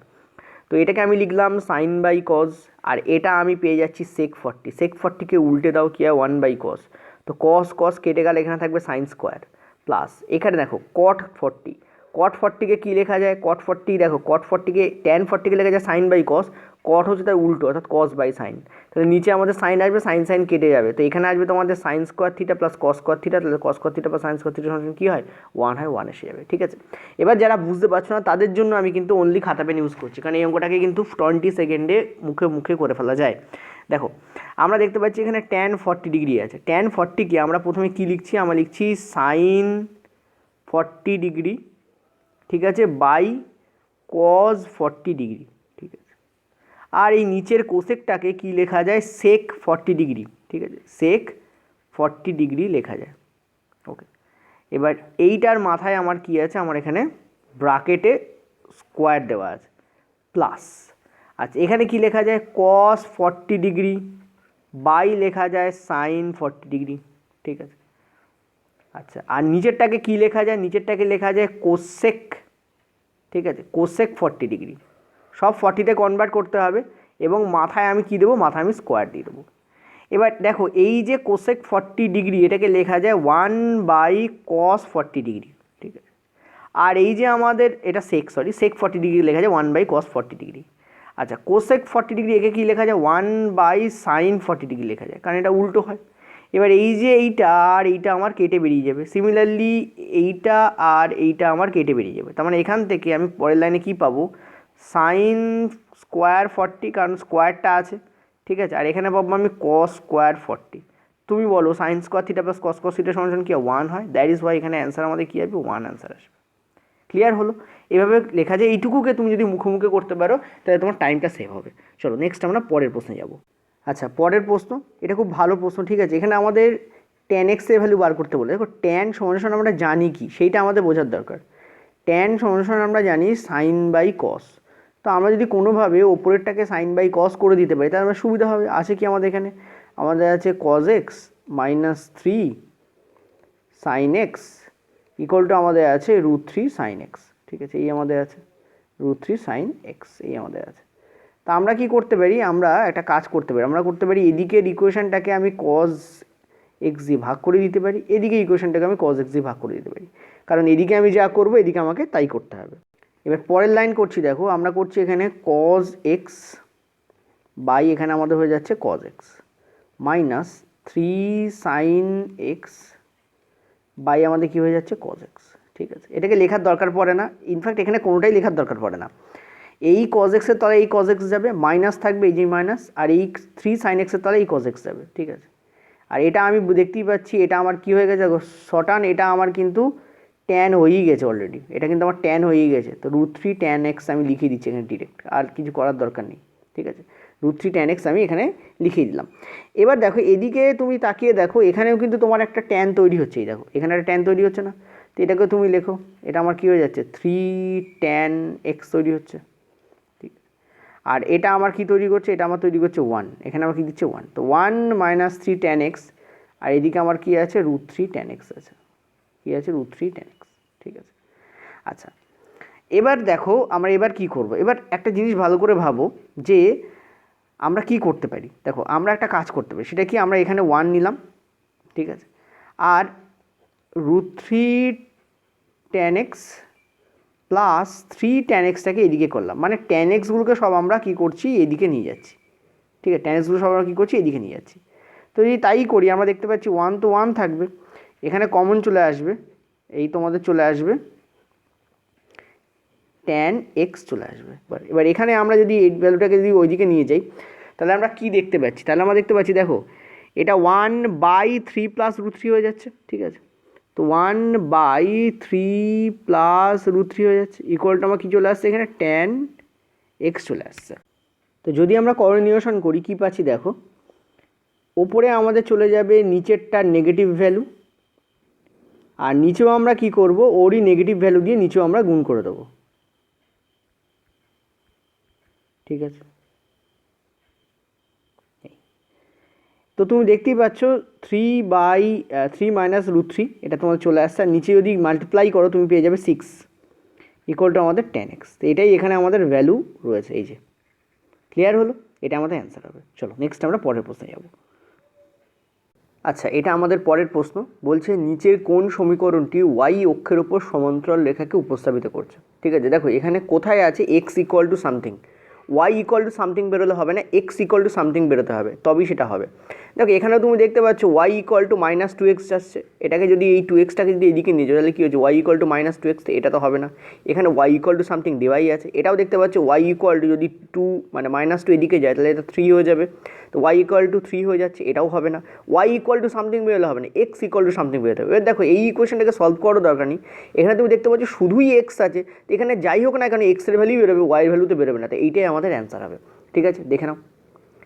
তো এটাকে আমি লিখলাম সাইন বাই কস, আর এটা আমি পেয়ে যাচ্ছি সেক 40। সেক 40কে উল্টে দাও কি হয়, 1 বাই কস। তো কস কস কেটে গেলে এখানে থাকবে সাইন স্কোয়ার প্লাস এখানে দেখো কট 40। কট 40কে কী লেখা যায়, কট 40 দেখো কট 40কে ট্যান 40কে লেখা যায় সাইন বাই কস, কট হচ্ছে তার উল্টো অর্থাৎ কস বাই সাইন। তাহলে নিচে আমাদের সাইন আসবে, সাইন সাইন কেটে যাবে, তো এখানে আসবে তোমাদের sine square theta plus cos square theta, তাহলে cos square theta plus sine square theta সমান কী হয়, 1 হয়, 1 এসে যাবে। ঠিক আছে, এবার যারা বুঝতে পারছো না তাদের জন্য আমি কিন্তু অনলি খাতা পেন ইউজ করছি, কারণ এই অঙ্কটাকে কিন্তু 20 সেকেন্ডে মুখে মুখে করে ফেলা যায়। দেখো আমরা দেখতে পাচ্ছি এখানে tan 40 ডিগ্রি আছে, tan 40কে আমরা প্রথমে কী লিখছি, আমরা লিখছি সাইন 40 ডিগ্রি, ঠিক আছে, বাই কজ 40 ডিগ্রি। ঠিক আছে, আর এই নিচের কোসেকটাকে কি লেখা যায়, সেক 40 ডিগ্রি। ঠিক আছে, সেক 40 ডিগ্রি লেখা যায়। ওকে, এবার এইটার মাথায় আমার কি আছে, আমার এখানে ব্রাকেটে স্কোয়ার দেওয়া আছে প্লাস, আচ্ছা এখানে কি লেখা যায়, কস 40 ডিগ্রি বাই লেখা যায় সাইন 40 ডিগ্রি। ঠিক আছে, আচ্ছা আর নিচেরটাকে কি লেখা যায়, নিচেরটাকে লেখা যায় কোসেক। ঠিক আছে, কোসেক 40 ডিগ্রি, সব 40তে কনভার্ট করতে হবে এবং মাথায় আমি কি দেবো, মাথায় আমি স্কোয়ার দিয়ে দেবো। এবার দেখো এই যে কোসেক 40 ডিগ্রি এটাকে লেখা যায় 1 বাই কস 40 ডিগ্রি। ঠিক আছে, আর এই যে আমাদের এটা সেক 40 ডিগ্রি লেখা যায় 1 বাই কস 40 ডিগ্রি। আচ্ছা কোসেক 40 ডিগ্রি একে কী লেখা যায়, 1 বাই সাইন 40 ডিগ্রি লেখা যায়, কারণ এটা উল্টো হয়। এবার এই যে এইটা আর এইটা আমার কেটে বেরিয়ে যাবে, সিমিলারলি এইটা আর এইটা আমার কেটে বেরিয়ে যাবে। তার মানে এখান থেকে আমি পরের লাইনে কি পাবো, সাইন স্কোয়ার 40, কারণ স্কোয়ারটা আছে। ঠিক আছে, আর এখানে পাবো আমি কস স্কোয়ার 40। তুমি বলো সাইন স্কোয়ার থিটা প্লাস কস কস থিটা সমান কি 1 হয়, দ্যাট ইজ ওয়াই এখানে অ্যান্সার আমাদের কী আসবে, 1 অ্যান্সার আসবে। ক্লিয়ার হলো, এভাবে লেখা যায়, এইটুকুকে তুমি যদি মুখে মুখে করতে পারো তাহলে তোমার টাইমটা সেভ হবে। চলো নেক্সট আমরা পরের প্রশ্নে যাব। আচ্ছা পরের প্রশ্ন, এটা খুব ভালো প্রশ্ন। ঠিক আছে, এখানে আমাদের tan x এর ভ্যালু বার করতে বলে। দেখো tan সমান আমরা জানি কি, সেইটা আমাদের বোঝার দরকার। tan সমান আমরা জানি সাইন বাই কস, তো আমরা যদি কোনোভাবে ওপরেরটাকে সাইন বাই কস করে দিতে পারি তাহলে আমার সুবিধা হবে। আছে কি আমাদের এখানে, আমাদের আছে cos x minus 3 sine X equal to আমাদের আছে √3 সাইন এক্স। ঠিক আছে, এই আমাদের আছে √3 সাইন এক্স, এই আমাদের আছে। তা আমরা কি করতে পারি, আমরা একটা কাজ করতে পারি, আমরা করতে পারি এদিকের ইকুয়েশনটাকে আমি কজ এক্স দিয়ে ভাগ করে দিতে পারি, এদিকে ইকুয়েশনটাকে আমি কজ এক্স দিয়ে ভাগ করে দিতে পারি, কারণ এদিকে আমি যা করবো এদিকে আমাকে তাই করতে হবে। এবার পরের লাইন করছি, দেখো আমরা করছি এখানে কজ এক্স বাই এখানে আমাদের হয়ে যাচ্ছে cos X minus 3 sine X by আমাদের কী হয়ে যাচ্ছে কজ এক্স। ঠিক আছে, এটাকে লেখার দরকার পড়ে না, ইনফ্যাক্ট এখানে কোনোটাই লেখার দরকার পড়ে না। এই কজ এক্সের তলায় এই কজ এক্স যাবে, মাইনাস থাকবে এই যে মাইনাস, আর এই 3 সাইন এক্সের তলায় এই কজ এক্স যাবে। ঠিক আছে, আর এটা আমি দেখতেই পাচ্ছি এটা আমার কী হয়ে গেছে, শর্টান এটা আমার কিন্তু ট্যান হয়েই গেছে অলরেডি, এটা কিন্তু আমার ট্যান হয়েই গেছে। তো √3 tan x আমি লিখিয়ে দিচ্ছি এখানে ডিরেক্ট, আর কিছু করার দরকার নেই। ঠিক আছে, √3 tan x আমি এখানে লিখিয়ে দিলাম। এবার দেখো এদিকে তুমি তাকিয়ে দেখো, এখানেও কিন্তু তোমার একটা ট্যান তৈরি হচ্ছে, এই দেখো এখানে একটা ট্যান তৈরি হচ্ছে না, তো এটাকে তুমি লেখো, এটা আমার কী হয়ে যাচ্ছে 3 tan x তৈরি হচ্ছে। ঠিক, আর এটা আমার কি তৈরি করছে, এটা আমার তৈরি করছে 1, এখানে আমার কি দিচ্ছে 1, তো 1 মাইনাস 3 tan x, আর এদিকে আমার কি আছে √3 tan x আছে, কি আছে √3 tan x। ঠিক আছে, আচ্ছা এবার দেখো আমরা এবার কি করব, এবার একটা জিনিস ভালো করে ভাবো যে আমরা কি করতে পারি। দেখো আমরা একটা কাজ করতে পারি, সেটা কি, আমরা এখানে 1 নিলাম, ঠিক আছে, আর √3 tan x প্লাস 3 tan xটাকে এদিকে করলাম, মানে tan xগুলোকে সব আমরা কী করছি এদিকে নিয়ে যাচ্ছি, ঠিক আছে, tan xগুলো সব আমরা কী করছি এদিকে নিয়ে যাচ্ছি। তো যদি তাই করি আমরা দেখতে পাচ্ছি 1 তো 1 থাকবে, এখানে কমন চলে আসবে, এই তোমাদের চলে আসবে tan x চলে আসবে। এবার এখানে আমরা যদি এই ভ্যালুটাকে যদি ওইদিকে নিয়ে যাই তাহলে আমরা কি দেখতে পাচ্ছি, তাহলে আমরা দেখতে পাচ্ছি দেখো এটা 1/3 প্লাস √3 হয়ে যাচ্ছে, ঠিক আছে। তো 1/3 প্লাস √3 হয়ে যাচ্ছে, ইকুয়াল টু আমার কী চলে আসছে এখানে tan x চলে আসছে। তো যদি আমরা করনীয়সন করি কী পাচ্ছি দেখো, ওপরে আমাদের চলে যাবে নিচেরটার নেগেটিভ ভ্যালু, আর নিচেও আমরা কি করব ওরই নেগেটিভ ভ্যালু দিয়ে নিচেও আমরা গুণ করে দেবো, ঠিক আছে। তো তুমি দেখতেই পাচ্ছ 3/3 মাইনাস √3 এটা তোমার চলে আসছে, আর নিচে যদি মাল্টিপ্লাই করো তুমি পেয়ে যাবে 6 ইকুয়াল টু আমাদের tan x। তো এটাই এখানে আমাদের ভ্যালু রয়েছে, এই যে ক্লিয়ার হলো, এটা আমাদের অ্যান্সার হবে। চলো নেক্সট আমরা পরের প্রশ্নে যাব। আচ্ছা, এটা আমাদের পরের প্রশ্ন, বলছে নিচের কোন সমীকরণটি y অক্ষের ওপর সমান্তরাল রেখাকে উপস্থাপিত করছে, ঠিক আছে। দেখো এখানে কোথায় আছে x equal to something, y equal to something বেরোলে হবে না, x ইকুয়াল টু সামথিং বেরোতে হবে, তবেই সেটা হবে। দেখো এখানে তুমি দেখতে পাচ্ছ y ইকুয়াল টু -2x আসছে, এটাকে যদি এই 2xটাকে যদি এদিকে নিয়ে যাও তাহলে কী হচ্ছে y ইকুয়াল টু -2x, এটা তো হবে না। এখানে y ইকুয়াল টু সামথিং দেওয়াই আছে, এটাও দেখতে পাচ্ছ y ইকুয়াল টু যদি 2 মানে -2 এদিকে যায় তাহলে এটা 3 হয়ে যাবে, তো y ইকুয়াল টু 3 হয়ে যাচ্ছে, এটাও হবে না। y ইকুয়াল টু সামথিং বেরোলে হবে না, x ইকুয়াল টু সামথিং বেরোতে হবে। এবার দেখো এই ইকুয়েশনটাকে সলভ করার দরকার নেই, এখানে তুমি দেখতে পাচ্ছ শুধুই x আছে, তো এখানে যাই হোক না কেন x এর ভ্যালু বেরোবে, y এর ভ্যালুতে বেরোবে না, তো এইটাই আমাদের অ্যান্সার হবে, ঠিক আছে। দেখে নাও,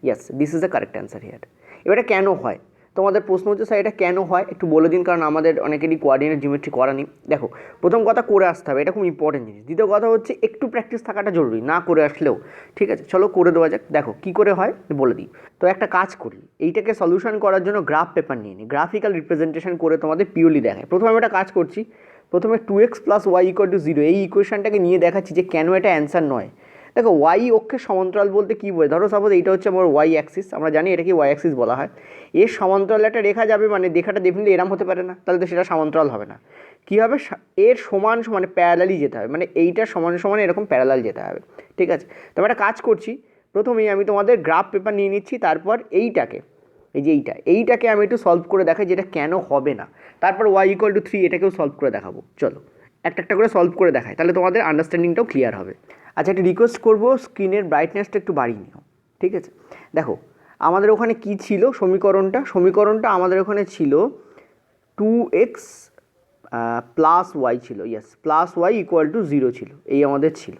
yes this is the correct answer here. এবার এটা কেন হয়, তোমাদের প্রশ্ন হচ্ছে স্যার এটা কেন হয় একটু বলে দিন, কারণ আমাদের অনেকেরই কোঅর্ডিনেট জিওমেট্রি করা নেই। দেখো প্রথম কথা করে আসতে হবে, এটা খুব ইম্পর্টেন্ট জিনিস। দ্বিতীয় কথা হচ্ছে একটু প্র্যাকটিস থাকাটা জরুরি, না করে আসলেও, ঠিক আছে। চলো করে দেওয়া যাক, দেখো কী করে হয় বলে দিই। তো একটা কাজ করি, এইটাকে সলিউশন করার জন্য গ্রাফ পেপার নিয়ে নিই, গ্রাফিক্যাল রিপ্রেজেন্টেশন করে তোমাদের পিওরলি দেখায়। প্রথমে আমি একটা কাজ করছি, প্রথমে 2x + y = 0 এই ইকুয়েশনটাকে নিয়ে দেখাচ্ছি যে কেন এটা অ্যান্সার নয়। দেখো y অক্ষের সমান্তরাল বলতে কী বোঝায়, ধরো সাপোজ এইটা হচ্ছে আমার y অ্যাক্সিস, আমরা জানি এটাকে y অ্যাক্সিস বলা হয়, এর সমান্তরাল একটা রেখা যাবে, মানে রেখাটা ডেফিনেটলি এরম হতে পারে না, তাহলে তো সেটা সমান্তরাল হবে না। কী হবে, এর সমান সমানে প্যারালালি যেতে হবে, মানে এইটার সমান সমানে এরকম প্যারালাল যেতে হবে, ঠিক আছে। তো আমি একটা কাজ করছি, প্রথমেই আমি তোমাদের গ্রাফ পেপার নিয়ে নিচ্ছি, তারপর এইটাকে এই যে এইটাকে আমি একটু সলভ করে দেখাই যেটা কেন হবে না, তারপর y = 3 এটাকেও সলভ করে দেখাবো। চলো একটা একটা করে সলভ করে দেখাই, তাহলে তোমাদের আন্ডারস্ট্যান্ডিংটাও ক্লিয়ার হবে। আচ্ছা, একটা রিকোয়েস্ট করবো, স্ক্রিনের ব্রাইটনেসটা একটু বাড়িয়ে নিও, ঠিক আছে। দেখো আমাদের ওখানে কি ছিল সমীকরণটা আমাদের ওখানে ছিল 2x + y ছিল, ইয়েস +y = 0 ছিল, এই আমাদের ছিল।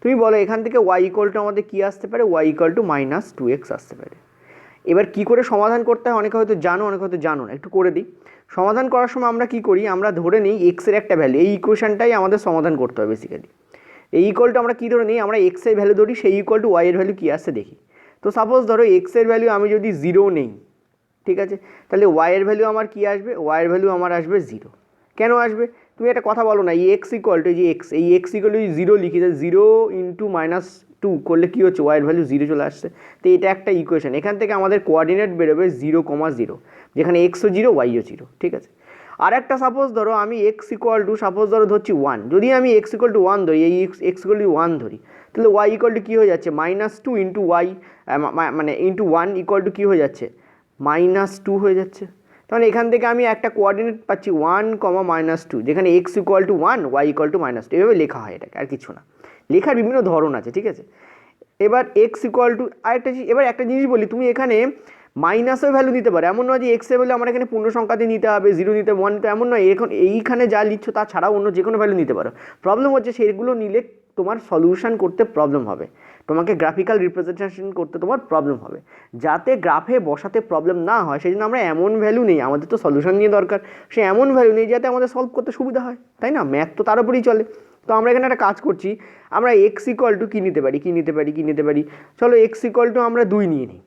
তুমি বলো এখান থেকে y = আমাদের কী আসতে পারে, y = -2x আসতে পারে। এবার কি করে সমাধান করতে হয় অনেকে হয়তো জানো, অনেকে হয়তো জানো না, একটু করে দিই। সমাধান করার সময় আমরা কি করি, আমরা ধরে নিই x এর একটা ভ্যালু, এই ইকুয়েশনটাই আমাদের সমাধান করতে হবে বেসিক্যালি। এই ইকুয়াল টু আমরা কী ধরে নিই, আমরা x এর ভ্যালু ধরি, সেই ইকুয়াল টু y এর ভ্যালু কী আসছে দেখি। তো সাপোজ ধরো x এর ভ্যালু আমি যদি 0 নেই, ঠিক আছে, তাহলে y এর ভ্যালু আমার কী আসবে, y এর ভ্যালু আমার আসবে 0। কেন আসবে, তুমি একটা কথা বলো না, এই x ইকুয়াল টু এই x ইকুয়াল টু 0 লিখি, 0 × -2 করলে কী হচ্ছে, y এর ভ্যালু 0 চলে আসছে। তো এটা একটা ইকুয়েশন, এখান থেকে আমাদের কোঅর্ডিনেট বেরোবে 0, 0, যেখানে xও 0 yও 0, ঠিক আছে। আর একটা সাপোজ ধরো আমি x ইকুয়াল টু সাপোজ ধরো ধরছি 1, যদি আমি x = 1 ধরি, এই x = 1 ধরি, তাহলে y = কী হয়ে যাচ্ছে, -2 × y মানে × 1 = কী হয়ে যাচ্ছে, -2 হয়ে যাচ্ছে। তাহলে এখান থেকে আমি একটা কোঅর্ডিনেট পাচ্ছি 1, -2, যেখানে x = 1 y = -2, এভাবে লেখা হয় এটাকে, আর কিছু না। লেখার বিভিন্ন ধরন আছে, ঠিক আছে। এবার x = আরেকটা এবার একটা জিনিস বলি, তুমি এখানে মাইনাসের ভ্যালু নিতে পারো, এমন নয় যে x এর ভ্যালু আমার এখানে পূর্ণ সংখ্যাতে নিতে হবে, 0 নিতে 1 নিতে, এমন নয়। এখন এইখানে যা লিখছো তা ছাড়াও অন্য যে কোনো ভ্যালু নিতে পারো। প্রবলেম হচ্ছে সেগুলো নিলে তোমার সলিউশন করতে প্রবলেম হবে, তোমাকে গ্রাফিক্যাল রিপ্রেজেন্টেশন করতে তোমার প্রবলেম হবে। যাতে গ্রাফে বসাতে প্রবলেম না হয় সেই জন্য আমরা এমন ভ্যালু নেই, আমাদের তো সলিউশন নিয়ে দরকার, সে এমন ভ্যালু নেই যাতে আমাদের সলভ করতে সুবিধা হয়, তাই না, ম্যাথ তো তার উপরেই চলে। তো আমরা এখানে একটা কাজ করছি, আমরা x = কী নিতে পারি, চলো x = আমরা 2 নিয়ে নিই।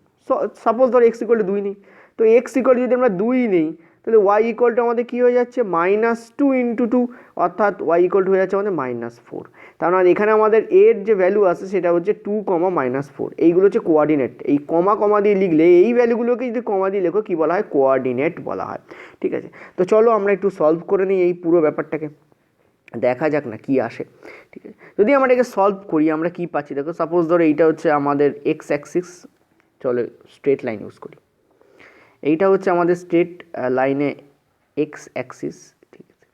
সাপোজ ধরো x = 2 নিই, তো x = যদি আমরা 2 নিই, তাহলে y = আমাদের কী হয়ে যাচ্ছে, -2 × 2, অর্থাৎ y = হয়ে যাচ্ছে আমাদের -4। তার মানে এখানে আমাদের এর যে ভ্যালু আছে সেটা হচ্ছে 2, -4, এইগুলো হচ্ছে কোঅর্ডিনেট। এই কমা দিয়ে লিখলে, এই ভ্যালুগুলোকে যদি কমা দিয়ে লেখো কী বলা হয়, কোঅর্ডিনেট বলা হয়, ঠিক আছে। তো চলো আমরা একটু সলভ করে নিই এই পুরো ব্যাপারটাকে। দেখা যাক না কি আসে, ঠিক আছে। যদি আমরা এটাকে সলভ করি আমরা কি পাচ্ছি দেখো, সাপোজ ধরো এইটা হচ্ছে আমাদের এক্স অ্যাক্সিস, চলো স্ট্রেট লাইন ইউজ করি, এইটা হচ্ছে আমাদের স্ট্রেট লাইনে এক্স অ্যাক্সিস, ঠিক আছে।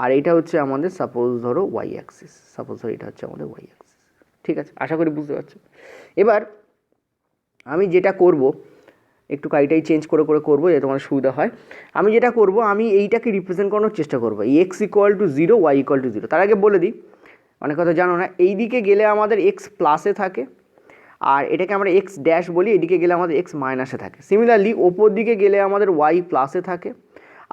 আর এইটা হচ্ছে আমাদের সাপোজ ধরো ওয়াই অ্যাক্সিস, সাপোজ ধরো এটা হচ্ছে আমাদের ওয়াই অ্যাক্সিস, ঠিক আছে। আশা করি বুঝতে পারছো। এবার আমি যেটা করব, একটু কাইটাই চেঞ্জ করে করে করবো যাতে তোমার সুবিধা হয়। আমি যেটা করব, আমি এইটাকে রিপ্রেজেন্ট করানোর চেষ্টা করবো, X equal to 0, Y equal to 0। তার আগে বলে দিই, অনেক কথা জানো না, এই দিকে গেলে আমাদের এক্স প্লাসে থাকে, আর এটাকে আমরা এক্স ড্যাশ বলি, এদিকে গেলে আমাদের এক্স মাইনাসে থাকে। সিমিলারলি ওপর দিকে গেলে আমাদের ওয়াই প্লাসে থাকে,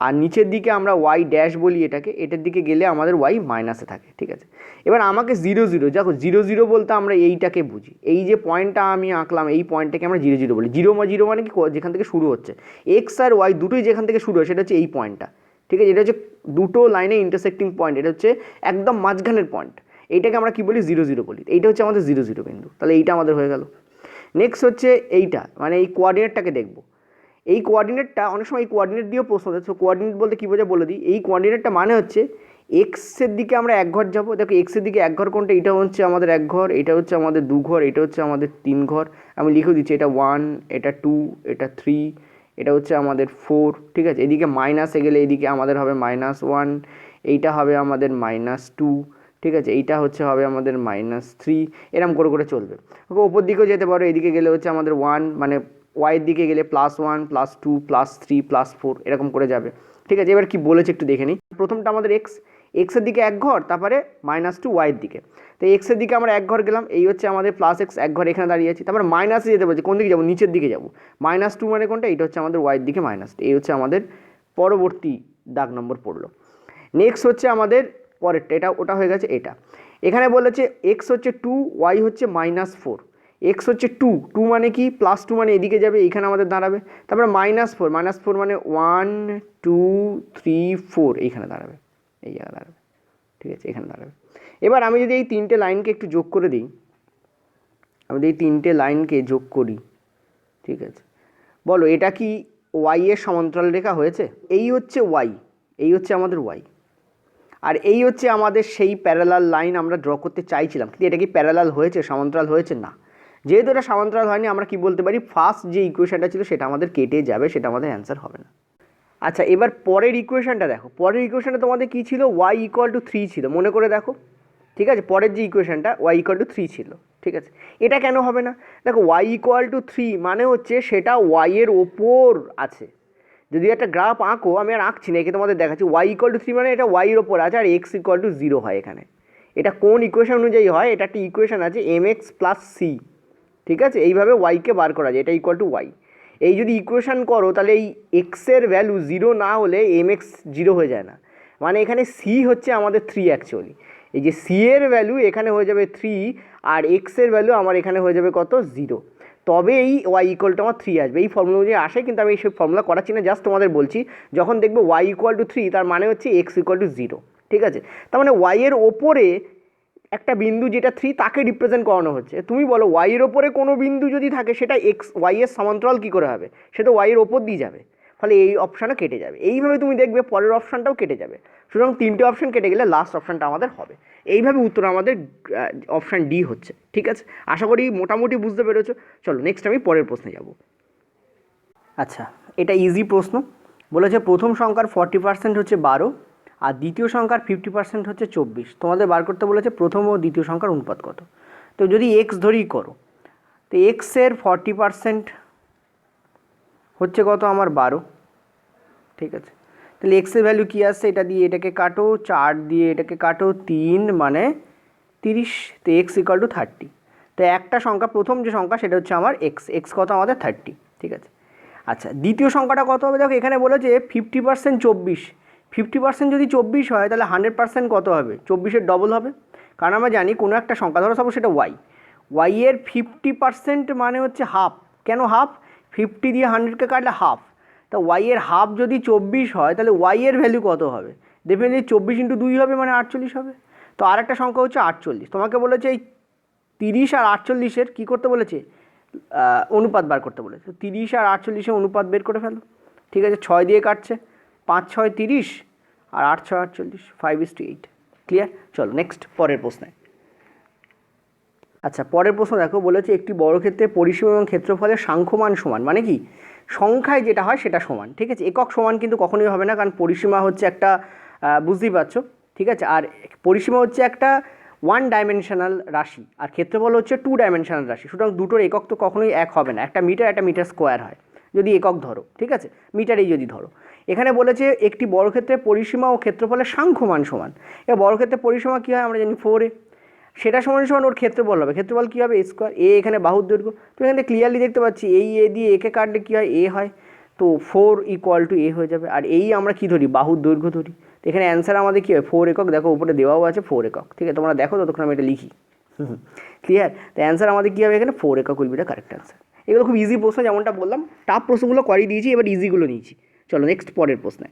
আর নিচের দিকে আমরা ওয়াই ড্যাশ বলি এটাকে, এটার দিকে গেলে আমাদের ওয়াই মাইনাসে থাকে, ঠিক আছে। এবার আমাকে 0 0, দেখো 0 0 বলতে আমরা এইটাকে বুঝি, এই যে পয়েন্টটা আমি আঁকলাম এই পয়েন্টটাকে আমরা 0 0 বলি। 0 মানে কি, যেখান থেকে শুরু হচ্ছে এক্স আর ওয়াই দুটোই যেখান থেকে শুরু হয় সেটা হচ্ছে এই পয়েন্টটা, ঠিক আছে। এটা হচ্ছে দুটো লাইনে ইন্টারসেক্টিং পয়েন্ট, এটা হচ্ছে একদম মাঝখানের পয়েন্ট, এইটাকে আমরা কি বলি 0 0 বলি। এইটা হচ্ছে আমাদের 0 0 বিন্দু, তাহলে এইটা আমাদের হয়ে গেল। নেক্সট হচ্ছে এইটা, মানে এই কোঅর্ডিনেটটাকে দেখবো। এই কোঅর্ডিনেটটা অনেক সময় এই কোঅর্ডিনেট দিয়েও প্রশ্ন দেয়। কোঅর্ডিনেট বলতে কী বোঝায় বলে দিই, এই কোঅর্ডিনেটটা মানে হচ্ছে এক্সের দিকে আমরা এক ঘর যাবো। দেখো এক্সের দিকে এক ঘর কোনটা, এটা হচ্ছে আমাদের এক ঘর, এটা হচ্ছে আমাদের 2 ঘর, এটা হচ্ছে আমাদের 3 ঘর। আমি লিখে দিচ্ছি, এটা 1, এটা 2, এটা 3, এটা হচ্ছে আমাদের 4, ঠিক আছে। এদিকে মাইনাসে গেলে এদিকে আমাদের হবে -1, এইটা হবে আমাদের -2, ঠিক আছে। এইটা হচ্ছে হবে আমাদের -3, এরকম করে করে চলবে। ওকে ওপর দিকেও যেতে পারো, এদিকে গেলে হচ্ছে আমাদের 1, মানে ওয়াইয়ের দিকে গেলে +1, +2, +3, +4 এরকম করে যাবে, ঠিক আছে। এবার কি বলেছে একটু দেখে নিই। প্রথমটা আমাদের এক্সের দিকে এক ঘর, তারপরে -2 ওয়াইয়ের দিকে। তো এক্সের দিকে আমরা এক ঘর গেলাম, এই হচ্ছে আমাদের +x এক ঘর এখানে দাঁড়িয়ে আছি। তারপরে মাইনাসে যেতে বলছি, কোন দিকে যাবো, নিচের দিকে যাবো। -2 মানে কোনটা, এটা হচ্ছে আমাদের ওয়াইয়ের দিকে -2, এই হচ্ছে আমাদের পরবর্তী দাগ নম্বর পড়লো। নেক্সট হচ্ছে আমাদের পরেরটা, এটা ওটা হয়ে গেছে। এটা এখানে বলেছে এক্স হচ্ছে 2, ওয়াই হচ্ছে -4। এক্স হচ্ছে 2 মানে কি, +2 মানে এদিকে যাবে, এইখানে আমাদের দাঁড়াবে। তারপরে -4 মানে 1 2 3 4 এইখানে দাঁড়াবে, এই জায়গায় দাঁড়াবে, ঠিক আছে, এখানে দাঁড়াবে। এবার আমি যদি এই 3টে লাইনকে একটু যোগ করে দিই, আমি যদি এই 3টে লাইনকে যোগ করি, ঠিক আছে, বলো এটা কি ওয়াই এর সমান্তরাল রেখা হয়েছে? এই হচ্ছে ওয়াই, এই হচ্ছে আমাদের ওয়াই, আর এই হচ্ছে আমাদের সেই প্যারালাল লাইন আমরা ড্র করতে চাইছিলাম। কিন্তু এটা কি প্যারালাল হয়েছে, সমান্তরাল হয়েছে? না। যেহেতু এটা সমান্তরাল হয়নি, আমরা কি বলতে পারি, ফার্স্ট যে ইকুয়েশনটা ছিল সেটা আমাদের কেটে যাবে, সেটা আমাদের অ্যান্সার হবে না। আচ্ছা, এবার পরের ইকুয়েশনটা দেখো। পরের ইকুয়েশনটা তোমাদের কী ছিল, ওয়াই ইকুয়াল টু 3 ছিল, মনে করে দেখো, ঠিক আছে। পরের যে ইকুয়েশনটা ওয়াই ইকুয়াল টু 3 ছিল, ঠিক আছে। এটা কেন হবে না, দেখো ওয়াই ইকুয়াল টু 3 মানে হচ্ছে সেটা ওয়াইয়ের ওপর আছে। যদি একটা গ্রাফ আঁকো, আমি আর আঁকছি না, একে তোমাদের দেখাচ্ছি, ওয়াই ইকুয়াল টু 3 মানে এটা ওয়াইয়ের ওপর আছে, আর এক্স ইকুয়াল টু 0 হয় এখানে। এটা কোন ইকুয়েশন অনুযায়ী হয়, এটা একটা ইকুয়েশন আছে mx + c, ঠিক আছে। এইভাবে ওয়াইকে বার করা যায়, এটা ইকুয়াল টু ওয়াই। এই যদি ইকুয়েশন করো তাহলে এই এক্সের ভ্যালু 0 না হলে mx 0 হয়ে যায় না, মানে এখানে c হচ্ছে আমাদের 3 অ্যাকচুয়ালি। এই যে c এর ভ্যালু এখানে হয়ে যাবে 3, আর এক্সের ভ্যালু আমার এখানে হয়ে যাবে কত, 0। তবে এই ওয়াই ইকুয়াল টু আমার 3 আসবে, এই ফর্মুলা অনুযায়ী আসে। কিন্তু আমি সেই ফর্মুলা করাচ্ছি না, জাস্ট তোমাদের বলছি যখন দেখবো ওয়াই ইকুয়াল টু 3 তার মানে হচ্ছে এক্স ইকুয়াল টু 0, ঠিক আছে। তার মানে ওয়াইয়ের ওপরে একটা বিন্দু যেটা 3 তাকে রিপ্রেজেন্ট করানো হচ্ছে। তুমি বলো ওয়াইয়ের ওপরে কোনো বিন্দু যদি থাকে সেটা এক্স ওয়াইয়ের সমান্তরাল কী করে হবে, সে তো ওয়াইয়ের ওপর দিয়ে যাবে, ফলে এই অপশানও কেটে যাবে। এইভাবে তুমি দেখবে পরের অপশানটাও কেটে যাবে। সুতরাং 3টে অপশান কেটে গেলে লাস্ট অপশানটা আমাদের হবে। এইভাবে উত্তর আমাদের অপশান ডি হচ্ছে, ঠিক আছে। আশা করি মোটামুটি বুঝতে পেরেছো। চলো নেক্সট আমি পরের প্রশ্নে যাব। আচ্ছা, এটা ইজি প্রশ্ন। বলেছে প্রথম সংখ্যার 40% হচ্ছে 12, আর দ্বিতীয় সংখ্যার 50% হচ্ছে 24। তোমাদের বার করতে বলেছে প্রথম ও দ্বিতীয় সংখ্যার অনুপাত কত। তো যদি এক্স ধরেই করো, তো এক্সের 40% হচ্ছে কত আমার 12, ঠিক আছে। তাহলে এক্সের ভ্যালু কী আসছে, এটা দিয়ে এটাকে কাটো, 4 দিয়ে এটাকে কাটো, 3 মানে 30, তো এক্স ইকুয়াল টু 30। তো একটা সংখ্যা, প্রথম যে সংখ্যা সেটা হচ্ছে আমার এক্স কত আমাদের 30, ঠিক আছে। আচ্ছা, দ্বিতীয় সংখ্যাটা কত হবে, দেখো এখানে বলেছে 50% 24। 50% যদি 24 হয় তাহলে 100% কত হবে, 24-এর ডবল হবে। কারণ আমরা জানি কোনো একটা সংখ্যা, ধরো সাপোজ সেটা ওয়াইয়ের 50% মানে হচ্ছে হাফ। কেন হাফ, 50 দিয়ে 100কে কাটলে হাফ। তা ওয়াইয়ের হাফ যদি 24 হয় তাহলে ওয়াইয়ের ভ্যালু কত হবে, ডেফিনেটলি 24 × 2 হবে, মানে 48 হবে। তো আর একটা সংখ্যা হচ্ছে 48। তোমাকে বলেছে এই 30 আর 48-এর কী করতে বলেছে, অনুপাত বার করতে বলেছে। 30 আর 48-এর অনুপাত বের করে ফেলো, ঠিক আছে। 6 দিয়ে কাটছে, 5 6 30 আর 8 6 48, 5:8। ক্লিয়ার? চলো নেক্সট পরের প্রশ্নে। আচ্ছা, পরের প্রশ্ন দেখো, বলেছে একটি বর্গক্ষেত্রে পরিসীমা এবং ক্ষেত্রফলের সাংখ্যমান সমান, মানে কি সংখ্যায় যেটা হয় সেটা সমান, ঠিক আছে? একক সমান কিন্তু কখনোই হবে না, কারণ পরিসীমা হচ্ছে একটা বুঝতেই পারছো, ঠিক আছে? আর পরিসীমা হচ্ছে একটা ওয়ান ডাইমেনশনাল রাশি, আর ক্ষেত্রফল হচ্ছে টু ডাইমেনশনাল রাশি। সুতরাং দুটোর একক তো কখনোই এক হবে না, একটা মিটার স্কোয়ার হয় যদি একক ধরো, ঠিক আছে? মিটারেই যদি ধরো। এখানে বলেছে একটি বর্গক্ষেত্রের পরিসীমা ও ক্ষেত্রফলের সাংখ্যমান সমান। এবার বর্গক্ষেত্রের পরিসীমা কী হয় আমরা জানি 4a, সেটা সমান সমান ওর ক্ষেত্রফল হবে। ক্ষেত্রফল কী হবে? a square. এ এখানে বাহুর দৈর্ঘ্য, তো এখানে ক্লিয়ারলি দেখতে পাচ্ছি এই এ দিয়ে একে কাটলে কী হয়? এ হয়, তো 4 = a হয়ে যাবে। আর এই আমরা কী ধরি? বাহুর দৈর্ঘ্য ধরি। তো এখানে অ্যান্সার আমাদের কী হয়? 4 একক। দেখো উপরে দেওয়াও আছে 4 একক, ঠিক আছে? তোমরা দেখো ততক্ষণ আমি এটা লিখি। ক্লিয়ার? তো অ্যান্সার আমাদের কী হবে এখানে? 4 একক will be the correct answer. এগুলো খুব ইজি প্রশ্ন, যেমনটা বললাম টাফ প্রশ্নগুলো করিয়ে দিয়েছি, এবার ইজিগুলো নিয়েছি। চলো নেক্সট পরের প্রশ্নে।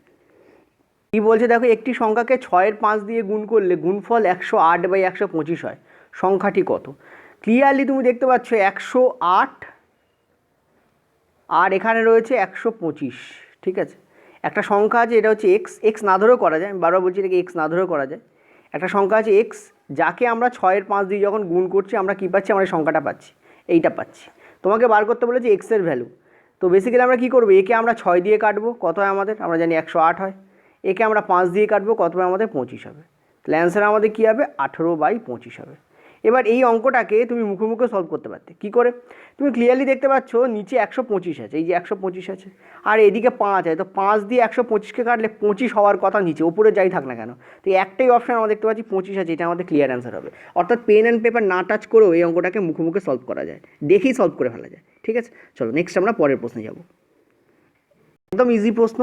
কী বলছে দেখো, একটি সংখ্যাকে 6-এর 5 দিয়ে গুণ করলে গুণফল 108/125 হয়, সংখ্যাটি কত? ক্লিয়ারলি তুমি দেখতে পাচ্ছ 108 আর এখানে রয়েছে 125, ঠিক আছে? একটা সংখ্যা আছে, এটা হচ্ছে এক্স না ধরেও করা যায়, আমি বারবার বলছি এটাকে এক্স না ধরেও করা যায়। একটা সংখ্যা আছে এক্স, যাকে আমরা 6-এর 5 দিয়ে যখন গুণ করছি আমরা কী পাচ্ছি? আমরা সংখ্যাটা পাচ্ছি, এইটা পাচ্ছি। তোমাকে বার করতে বলেছে এক্সের ভ্যালু। তো বেসিক্যালি আমরা কী করবো? একে আমরা 6 দিয়ে কাটবো, কত হয় আমাদের? আমরা জানি 108 হয়। একে আমরা 5 দিয়ে কাটবো, কত হয় আমাদের? 25 হবে। তাহলে অ্যান্সার আমাদের কী হবে? 18/25 হবে। এবার এই অঙ্কটাকে তুমি মুখে মুখে সলভ করতে পারতে। কী করে? তুমি ক্লিয়ারলি দেখতে পাচ্ছ নিচে 125 আছে, এই যে 125 আছে, আর এদিকে 5 আছে, তো 5 দিয়ে 125কে কাটলে 25 হওয়ার কথা নিচে, ওপরে যাই থাক না কেন। তো একটাই অপশান আমরা দেখতে পাচ্ছি 25 আছে, এটা আমাদের ক্লিয়ার অ্যান্সার হবে। অর্থাৎ পেন অ্যান্ড পেপার না টাচ করেও এই অঙ্কটাকে মুখে মুখে সলভ করা যায়, দেখেই সলভ করে ফেলা যায়, ঠিক আছে? চলো নেক্সট আমরা পরের প্রশ্নে যাব। একদম ইজি প্রশ্ন।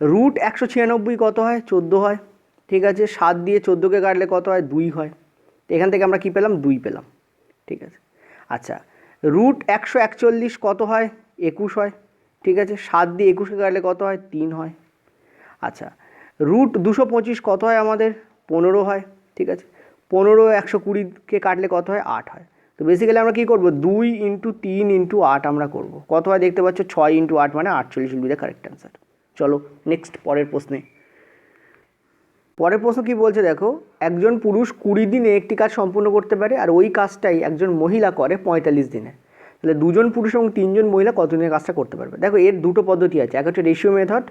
রুট 196 কত হয়? 14 হয়, ঠিক আছে? 7 দিয়ে 14কে কাটলে কত হয়? 2 হয়। এখান থেকে আমরা কী পেলাম? 2 পেলাম, ঠিক আছে? আচ্ছা, রুট 141 কত হয়? 21 হয়, ঠিক আছে? 7 দিয়ে 21কে কাটলে কত হয়? 3 হয়। আচ্ছা, রুট 225 কত হয় আমাদের? 15 হয়, ঠিক আছে? 15 120কে কাটলে কত হয়? 8 হয়। তো বেসিক্যালি আমরা কী করবো? 2 × 3 × 8 আমরা করব। কত হয় দেখতে পাচ্ছ? 6 × 8 মানে 48 will be the correct answer. চলো নেক্সট পরের প্রশ্নে। পরের প্রশ্ন কী বলছে দেখো, একজন পুরুষ 20 দিনে একটি কাজ সম্পূর্ণ করতে পারে, আর ওই কাজটাই একজন মহিলা করে 45 দিনে। তাহলে দুজন পুরুষ এবং 3 জন মহিলা কত দিনে কাজটা করতে পারবে? দেখো এর দুটো পদ্ধতি আছে, এক হচ্ছে রেশিও মেথড,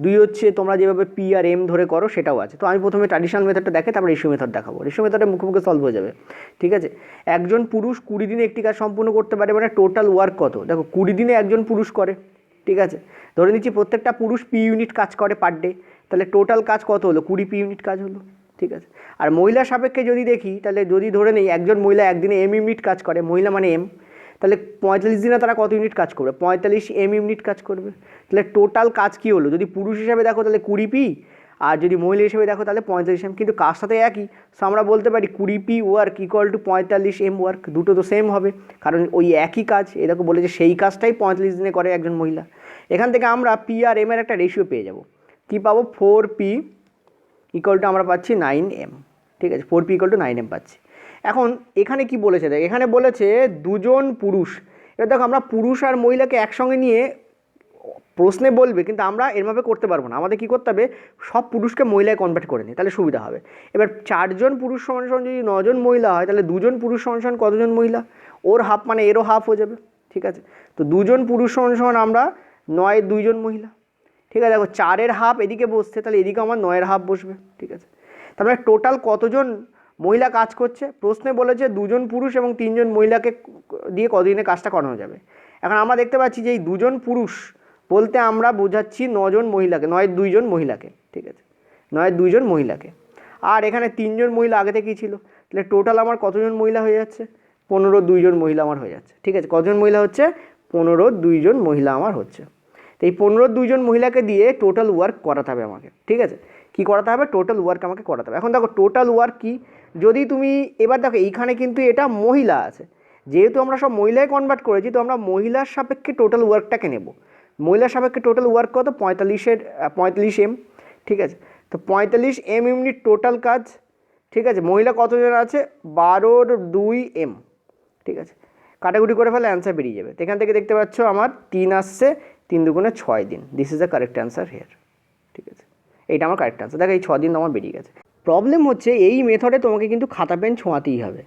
দুই হচ্ছে তোমরা যেভাবে পি আর এম ধরে করো সেটাও আছে। তো আমি প্রথমে ট্র্যাডিশনাল মেথডটা দেখে তারপর রেশিও মেথড দেখাবো। রেশিও মেথডে মুখে মুখে সলভ হয়ে যাবে, ঠিক আছে? একজন পুরুষ 20 দিনে একটি কাজ সম্পূর্ণ করতে পারে, মানে টোটাল ওয়ার্ক কত? দেখো 20 দিনে একজন পুরুষ করে, ঠিক আছে? ধরে নিচ্ছি প্রত্যেকটা পুরুষ পি ইউনিট কাজ করে পার ডে, তাহলে টোটাল কাজ কত হলো? 20 পি ইউনিট কাজ হলো, ঠিক আছে? আর মহিলা সাপেক্ষে যদি দেখি, তাহলে যদি ধরে নেই একজন মহিলা একদিনে এম ইউনিট কাজ করে, মহিলা মানে এম, তাহলে 45 দিনে তারা কত ইউনিট কাজ করবে? 45 এম ইউনিট কাজ করবে। তাহলে টোটাল কাজ কী হলো? যদি পুরুষ হিসাবে দেখো তাহলে 20 পি, আর যদি মহিলা হিসেবে দেখো তাহলে 45 এম, কিন্তু কার সাথে একই। সো আমরা বলতে পারি 20 পি ওয়ার্ক = 45 এম ওয়ার্ক, দুটো তো সেম হবে, কারণ ওই একই কাজ। এরকম বলেছে সেই কাজটাই 45 দিনে করে একজন মহিলা। এখান থেকে আমরা পি আর এম এর একটা রেশিও পেয়ে যাব। কী পাবো? 4p = আমরা পাচ্ছি 9m, ঠিক আছে? 4p = 9m পাচ্ছি। এখন এখানে কি বলেছে দেখ, এখানে বলেছে দুজন পুরুষ। এবার দেখো আমরা পুরুষ আর মহিলাকে একসঙ্গে নিয়ে প্রশ্নে বলবে, কিন্তু আমরা এরভাবে করতে পারবো না। আমাদের কী করতে হবে? সব পুরুষকে মহিলায় কনভার্ট করে নিই, তাহলে সুবিধা হবে। এবার 4 জন পুরুষ সমান যদি 9 জন মহিলা হয়, তাহলে 2 জন পুরুষ সমান কতজন মহিলা? ওর হাফ মানে এরও হাফ হয়ে যাবে, ঠিক আছে? তো 2 জন পুরুষ সমান আমরা 9 2 জন মহিলা, ঠিক আছে? দেখো 4-এর হাফ এদিকে বসছে, তাহলে এদিকে আমার 9-এর হাফ বসবে, ঠিক আছে? তারপরে টোটাল কতজন মহিলা কাজ করছে? প্রশ্নে বলেছে 2 জন পুরুষ এবং 3 জন মহিলাকে দিয়ে কতদিনে কাজটা করানো যাবে। এখন আমরা দেখতে পাচ্ছি যে এই 2 জন পুরুষ বলতে আমরা বোঝাচ্ছি 9 জন মহিলাকে, 9 2 জন মহিলাকে, ঠিক আছে? 9 2 জন মহিলাকে, আর এখানে 3 জন মহিলা আগে থেকেই ছিল, তাহলে টোটাল আমার কতজন মহিলা হয়ে যাচ্ছে? 15 2 জন মহিলা আমার হয়ে যাচ্ছে, ঠিক আছে? কতজন মহিলা হচ্ছে? 15 2 জন মহিলা আমার হচ্ছে। তো এই 15 2 জন মহিলাকে দিয়ে টোটাল ওয়ার্ক করাতে হবে আমাকে, ঠিক আছে? কী করাতে হবে? টোটাল ওয়ার্ক আমাকে করাতে হবে। এখন দেখো টোটাল ওয়ার্ক কি, যদি তুমি এবার দেখো এইখানে কিন্তু এটা মহিলা আছে, যেহেতু আমরা সব মহিলায় কনভার্ট করেছি, তো আমরা মহিলার সাপেক্ষে টোটাল ওয়ার্কটাকে নেব। মহিলার সাপেক্ষে টোটাল ওয়ার্ক কত? 45 এম, ঠিক আছে? তো 45 এম ইউনিট টোটাল কাজ, ঠিক আছে? মহিলা কতজন আছে? 12 2 এম, ঠিক আছে? কাটাকুটি করে ফেলে অ্যান্সার বেরিয়ে যাবে। তো এখান থেকে দেখতে পাচ্ছ আমার 3 আসছে, 3 দুগুণে 6 দিন। This is the correct answer here, ঠিক আছে? এইটা আমার কারেক্ট অ্যান্সার। দেখো এই 6 দিন আমার বেরিয়ে গেছে। প্রবলেম হচ্ছে এই মেথডে তোমাকে কিন্তু খাতা পেন ছোঁয়াতেই হবে।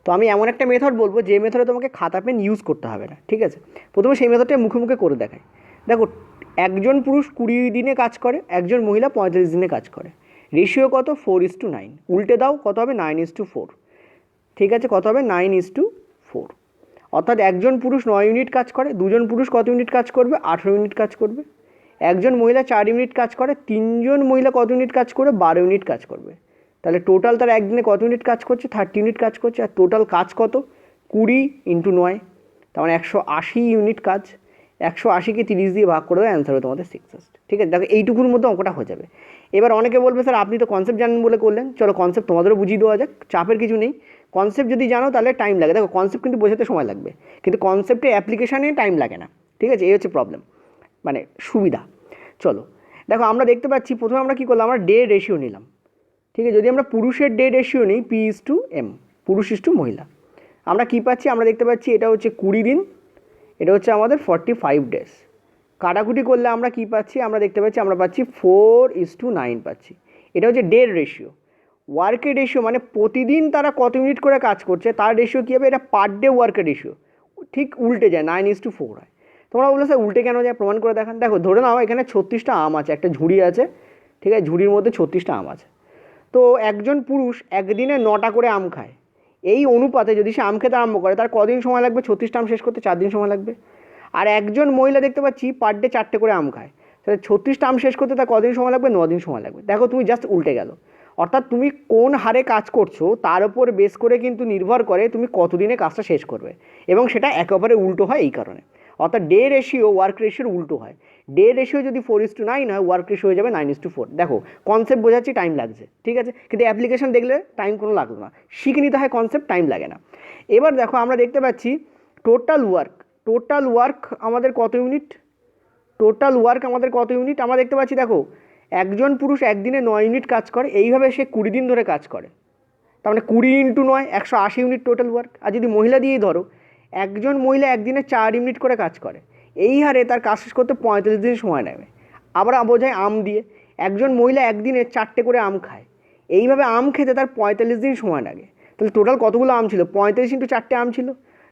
তো আমি এমন একটা মেথড বলবো যে মেথডে তোমাকে খাতা পেন ইউজ করতে হবে না, ঠিক আছে। প্রথমে সেই মেথডটা মুখে মুখে করে দেখাই। দেখো, একজন পুরুষ 20 দিনে কাজ করে, একজন মহিলা 45 দিনে কাজ করে। রেশিও কত? 4:9। উল্টে দাও, কত হবে? 9:4। ঠিক আছে, কত হবে? 9:4। অর্থাৎ একজন পুরুষ 9 ইউনিট কাজ করে, দুজন পুরুষ কত ইউনিট কাজ করবে? 18 ইউনিট কাজ করবে। একজন মহিলা 4 ইউনিট কাজ করে, তিনজন মহিলা কত ইউনিট কাজ করবে? 12 ইউনিট কাজ করবে। তাহলে টোটাল তারা একদিনে কত ইউনিট কাজ করছে? 30 ইউনিট কাজ করছে। আর টোটাল কাজ কত? 20 × 9, তার মানে 180 ইউনিট কাজ। 180কে 30 দিয়ে ভাগ করে দেওয়া, অ্যান্সার হবে তোমাদের 6 ঠিক আছে। দেখো এইটুকুর মধ্যে অঙ্কটা হয়ে যাবে। এবার অনেকে বলবে স্যার আপনি তো কনসেপ্ট জানেন বলে করলেন, চলো কনসেপ্ট তোমাদেরও বুঝিয়ে দেওয়া যাক, চাপের কিছু নেই। কনসেপ্ট যদি জানো তাহলে টাইম লাগে। দেখো কনসেপ্ট কিন্তু বোঝাতে সময় লাগবে, কিন্তু কনসেপ্টে অ্যাপ্লিকেশানে টাইম লাগে না, ঠিক আছে। এই হচ্ছে প্রবলেম, মানে সুবিধা। চলো দেখো, আমরা দেখতে পাচ্ছি প্রথমে আমরা কী করলাম? আমরা ডে রেশিও নিলাম, ঠিক আছে। যদি আমরা পুরুষের ডে রেশিও নিই P/M, পুরুষ ইস টু মহিলা, আমরা কী পাচ্ছি? আমরা দেখতে পাচ্ছি এটা হচ্ছে 20 দিন, এটা হচ্ছে আমাদের 45 ডেজ। কাটাকুটি করলে আমরা কী পাচ্ছি? আমরা দেখতে পাচ্ছি আমরা পাচ্ছি 4:9 পাচ্ছি। এটা হচ্ছে ডের রেশিও। ওয়ার্কের রেশিও মানে প্রতিদিন তারা কত ইউনিট করে কাজ করছে তার রেশিও কী হবে? এটা পার ডে ওয়ার্কের রেশিও, ঠিক উল্টে যায়, 9:4 হয়। তোমরা বললে স্যার উল্টে কেন যায়? প্রমাণ করে দেখান। দেখো ধরে নাও এখানে 36টা আম আছে, একটা ঝুড়ি আছে, ঠিক আছে, ঝুড়ির মধ্যে 36টা আম আছে। তো একজন পুরুষ একদিনে 9টা করে আম খায়। এই অনুপাতে যদি সে আম খেতে আরম্ভ করে, তার কদিন সময় লাগবে 36টা আম শেষ করতে? 4 দিন সময় লাগবে। আর একজন মহিলা দেখতে পাচ্ছি পার ডে 4টে করে আম খায়, তাহলে 36টা আম শেষ করতে তার কদিন সময় লাগবে? 9 দিন সময় লাগবে। দেখো তুমি জাস্ট উল্টে গেল। অর্থাৎ তুমি কোন হারে কাজ করছো তার উপর বেস করে কিন্তু নির্ভর করে তুমি কতদিনে কাজটা শেষ করবে, এবং সেটা একেবারে উল্টো হয় এই কারণে। অর্থাৎ ডে রেশিও ওয়ার্ক রেশিওর উল্টো হয়। ডে রেশিও যদি 4:9 হয়, ওয়ার্ক রেশিও হয়ে যাবে 9:4। দেখো কনসেপ্ট বোঝাচ্ছি, টাইম লাগছে, ঠিক আছে, কিন্তু অ্যাপ্লিকেশন দেখলে টাইম কোনো লাগবে না, শিখে নিতে হয় কনসেপ্ট, টাইম লাগে না। এবার দেখো আমরা দেখতে পাচ্ছি টোটাল ওয়ার্ক আমাদের কত ইউনিট? টোটাল ওয়ার্ক আমাদের কত ইউনিট আমরা দেখতে পাচ্ছি। দেখো একজন পুরুষ একদিনে 9 ইউনিট কাজ করে, এইভাবে সে 20 দিন ধরে কাজ করে, তার মানে 20 × 9 180 ইউনিট টোটাল ওয়ার্ক। আর যদি মহিলা দিয়েই ধরো, একজন মহিলা একদিনে 4 ইউনিট করে কাজ করে, এই হারে তার কাজ শেষ করতে 45 দিন সময় নেবে। আবার বোঝায় আম দিয়ে, একজন মহিলা একদিনে 4টে করে আম খায়, এইভাবে আম খেতে তার 45 দিন সময় লাগে। তাহলে টোটাল কতগুলো আম ছিল? 45 × 4টে আম ছিল।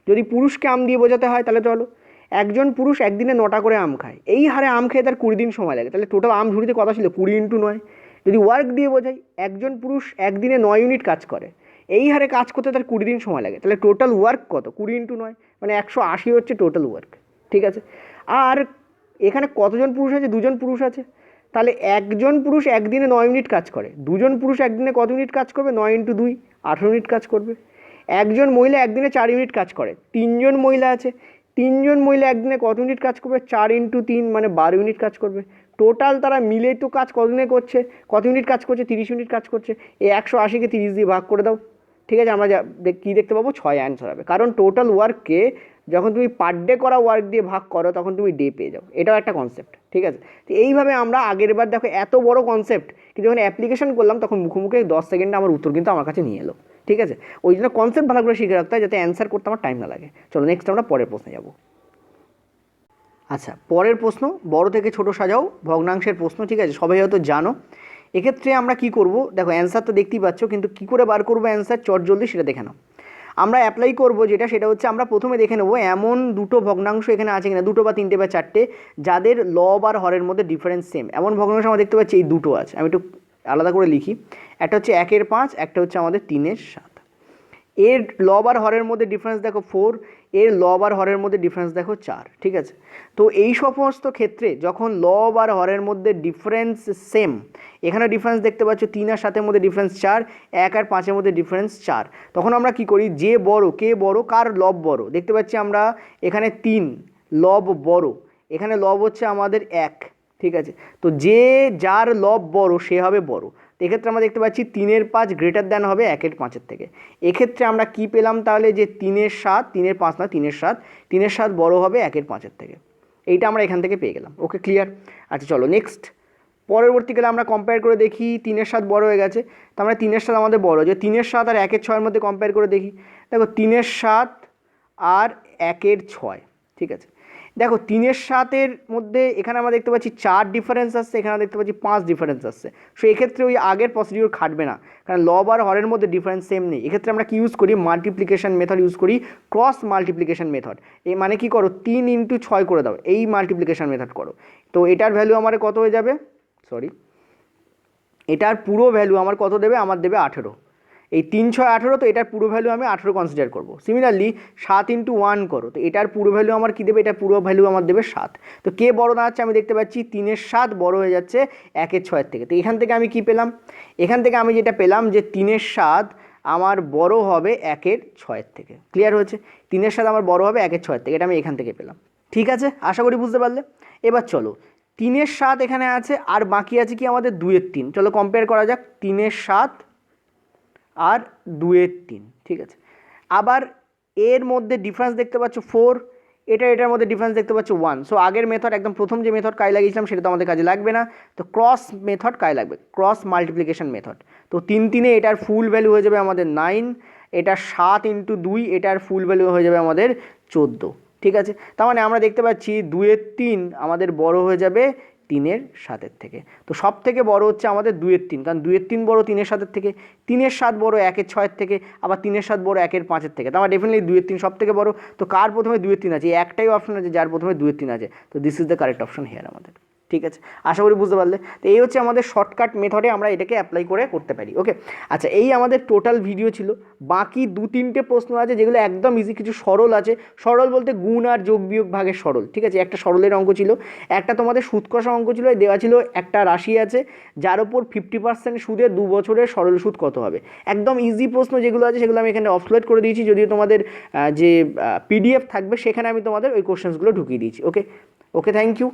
যদি পুরুষকে আম দিয়ে বোঝাতে হয় তাহলে চলো, একজন পুরুষ একদিনে 9টা করে আম খায়, এই হারে আম খেয়ে তার 20 দিন সময় লাগে। তাহলে টোটাল আম ঝুড়িতে কত ছিল? 20 × 9। যদি ওয়ার্ক দিয়ে বোঝাই, একজন পুরুষ একদিনে 9 ইউনিট কাজ করে, এই হারে কাজ করতে তার 20 দিন সময় লাগে। তাহলে টোটাল ওয়ার্ক কত? 20 × 9, মানে 180 হচ্ছে টোটাল ওয়ার্ক, ঠিক আছে। আর এখানে কতজন পুরুষ আছে? 2জন পুরুষ আছে। তাহলে একজন পুরুষ একদিনে 9 ইউনিট কাজ করে, দুজন পুরুষ একদিনে কত ইউনিট কাজ করবে? 9 × 2 18 ইউনিট কাজ করবে। একজন মহিলা একদিনে 4 ইউনিট কাজ করে, 3জন মহিলা আছে, 3জন মহিলা একদিনে কত ইউনিট কাজ করবে? 4 × 3 মানে 12 ইউনিট কাজ করবে। টোটাল তারা মিলে তো কাজ কতদিনে করছে? কত ইউনিট কাজ করছে? 30 ইউনিট কাজ করছে। এই 180কে 30 দিয়ে ভাগ করে দাও, ঠিক আছে, আমরা কী দেখতে পাবো? 6 অ্যান্সার হবে। কারণ টোটাল ওয়ার্ককে যখন তুমি পার ডে করা ওয়ার্ক দিয়ে ভাগ করো তখন তুমি ডে পেয়ে যাও। এটাও একটা কনসেপ্ট, ঠিক আছে। তো এইভাবে আমরা আগের বার দেখো এত বড় কনসেপ্ট, কিন্তু যখন অ্যাপ্লিকেশন করলাম তখন মুখোমুখি 10 সেকেন্ডে আমার উত্তর কিন্তু আমার কাছে নিয়ে এলো, ঠিক আছে। ওই জন্য কনসেপ্ট ভালো করে শিখে রাখতে হয় যাতে অ্যান্সার করতে আমার টাইম না লাগে। চলো নেক্সট আমরা পরের প্রশ্নে যাব। আচ্ছা, পরের প্রশ্ন বড় থেকে ছোট সাজাও ভগ্নাংশের প্রশ্ন, ঠিক আছে, সবাই হয়তো জানো। এক্ষেত্রে আমরা কি করব? দেখো অ্যান্সার তো দেখতেই পাচ্ছ, কিন্তু কী করে বার করবো অ্যান্সার চটজলদি সেটা দেখে নাও। আমরা অ্যাপ্লাই করব সেটা হচ্ছে আমরা প্রথমে দেখে নেবো এমন দুটো ভগ্নাংশ এখানে আছে কিনা, 2 বা 3 বা 4টে, যাদের লব আর হরের মধ্যে ডিফারেন্স সেম। এমন ভগ্নাংশ আমরা দেখতে পাচ্ছি এই দুটো আছে। আমি একটু আলাদা করে লিখি, একটা হচ্ছে 1/5, একটা হচ্ছে আমাদের 3/7। এর লব আর হরের মধ্যে ডিফারেন্স দেখো 4, এর লব আর হরের মধ্যে ডিফারেন্স দেখো 4, ঠিক আছে। তো এই সমস্ত ক্ষেত্রে যখন লব আর হরের মধ্যে ডিফারেন্স সেম, এখানে ডিফারেন্স দেখতে পাচ্ছ 3 আর 7-এর মধ্যে ডিফারেন্স 4, 1 আর 5-এর মধ্যে ডিফারেন্স 4, তখন আমরা কি করি? যে বড়, কে বড়, কার লব বড়, দেখতে পাচ্ছি আমরা এখানে 3 লব বড়, এখানে লব হচ্ছে আমাদের 1, ঠিক আছে। তো যার লব বড় সে হবে বড়। এক্ষেত্রে আমরা দেখতে পাচ্ছি 3/5 গ্রেটার দ্যান হবে 1/5 থেকে। এক্ষেত্রে আমরা কি পেলাম তাহলে? যে 3/7, 3/5 না 3/7, 3/7 বড় হবে 1/5 থেকে। এইটা আমরা এখান থেকে পেয়ে গেলাম। ওকে, ক্লিয়ার? আচ্ছা চলো নেক্সট পরবর্তীকালে আমরা কম্পেয়ার করে দেখি। 3/7 বড় হয়ে গেছে, তার মানে 3/7 আমাদের বড়। যে 3/7 আর 1/6-এর মধ্যে কম্পেয়ার করে দেখি। দেখো 3/7 আর 1/6, ঠিক আছে। দেখো 3-এর 7-এর মধ্যে এখানে আমরা দেখতে পাচ্ছি 4 ডিফারেন্স আসছে, এখানে দেখতে পাচ্ছি 5 ডিফারেন্স আসছে। সো এক্ষেত্রে ওই আগের প্রসিডিওর খাটবে না, কারণ লব আর হরের মধ্যে ডিফারেন্স সেম নেই। এক্ষেত্রে আমরা কি ইউজ করি, মাল্টিপ্লিকেশন মেথড ইউজ করি, ক্রস মাল্টিপ্লিকেশন মেথড। এই মানে কি করো, 3 ইন্টু 6 করে দাও, এই মাল্টিপ্লিকেশন মেথড করো। তো এটার ভ্যালু আমার কত হয়ে যাবে, সরি এটার পুরো ভ্যালু আমার কত দেবে, আমার দেবে 18। এই 3 6 18, তো এটার পুরো ভ্যালু আমি 18 কনসিডার করবো। সিমিলারলি 7 ইন্টু 1 করো, তো এটার পুরো ভ্যালু আমার কী দেবে, এটার পুরো ভ্যালু আমার দেবে 7। তো কে বড় দাঁড়াচ্ছে, আমি দেখতে পাচ্ছি 3-এর 7 বড় হয়ে যাচ্ছে 1-এর 6 থেকে। তো এখান থেকে আমি কি পেলাম, এখান থেকে আমি যেটা পেলাম যে 3-এর 7 আমার বড় হবে 1-এর 6 থেকে। ক্লিয়ার হয়েছে, 3-এর 7 আমার বড় হবে 1-এর 6 থেকে, এটা আমি এখান থেকে পেলাম। ঠিক আছে, আশা করি বুঝতে পারলে। এবার চলো 3-এর 7 এখানে আছে, আর বাকি আছে কি আমাদের 2-এর 3। চলো কম্পেয়ার করা যাক 3-এর 7 আর 2-এর 3। ঠিক আছে, আবার এর মধ্যে ডিফারেন্স দেখতে পাচ্ছ 4, এটার মধ্যে ডিফারেন্স দেখতে পাচ্ছ 1। সো আগের মেথড, একদম প্রথম যে মেথড কাজে লাগিয়েছিলাম সেটা তো আমাদের কাজে লাগবে না, তো ক্রস মেথড কাজে লাগবে, ক্রস মাল্টিপ্লিকেশন মেথড। তো 3 এটার ফুল ভ্যালু হয়ে যাবে আমাদের 9, এটা 7 ইন্টু 2, এটার ফুল ভ্যালু হয়ে যাবে আমাদের 14। ঠিক আছে, তার মানে আমরা দেখতে পাচ্ছি 2-এর 3 আমাদের বড় হয়ে যাবে 3-এর 7 থেকে। তো সব থেকে বড় হচ্ছে আমাদের 2-এর 3, কারণ 2-এর 3 বড় 3-এর 7 থেকে, 3-এর 7 বড় 1-এর 6 থেকে, আবার 3-এর 7 বড় 1-এর 5 থেকে। তো আমার ডেফিনেটলি 2-এর 3 সব থেকে বড়। তো কার প্রথমে 2-এর 3 আছে, একটাই অপশন আছে যার প্রথমে 2-এর 3 আছে। তো this is the correct option here আমাদের। ঠিক আছে, আশা করি বুঝতে পারলে। তো এই হচ্ছে আমাদের শর্টকাট মেথডে আমরা এটাকে অ্যাপ্লাই করে করতে পারি। ওকে, আচ্ছা এই আমাদের টোটাল ভিডিও ছিল। বাকি 2-3টে প্রশ্ন আছে যেগুলো একদম ইজি, কিছু সরল আছে। সরল বলতে গুণ আর যোগ বিয়োগ ভাগের সরল। ঠিক আছে, একটা সরলের অঙ্ক ছিল, একটা তোমাদের সুদ কষা অঙ্ক ছিল, দেওয়া ছিল একটা রাশি আছে যার উপর 50% সুদে 2 বছরের সরল সুদ কত হবে। একদম ইজি প্রশ্ন যেগুলো আছে সেগুলো আমি এখানে অফলোড করে দিয়েছি, যদিও তোমাদের যে পিডিএফ থাকবে সেখানে আমি তোমাদের ওই কোশ্চেন্সগুলো ঢুকিয়ে দিয়েছি। ওকে, থ্যাংক ইউ।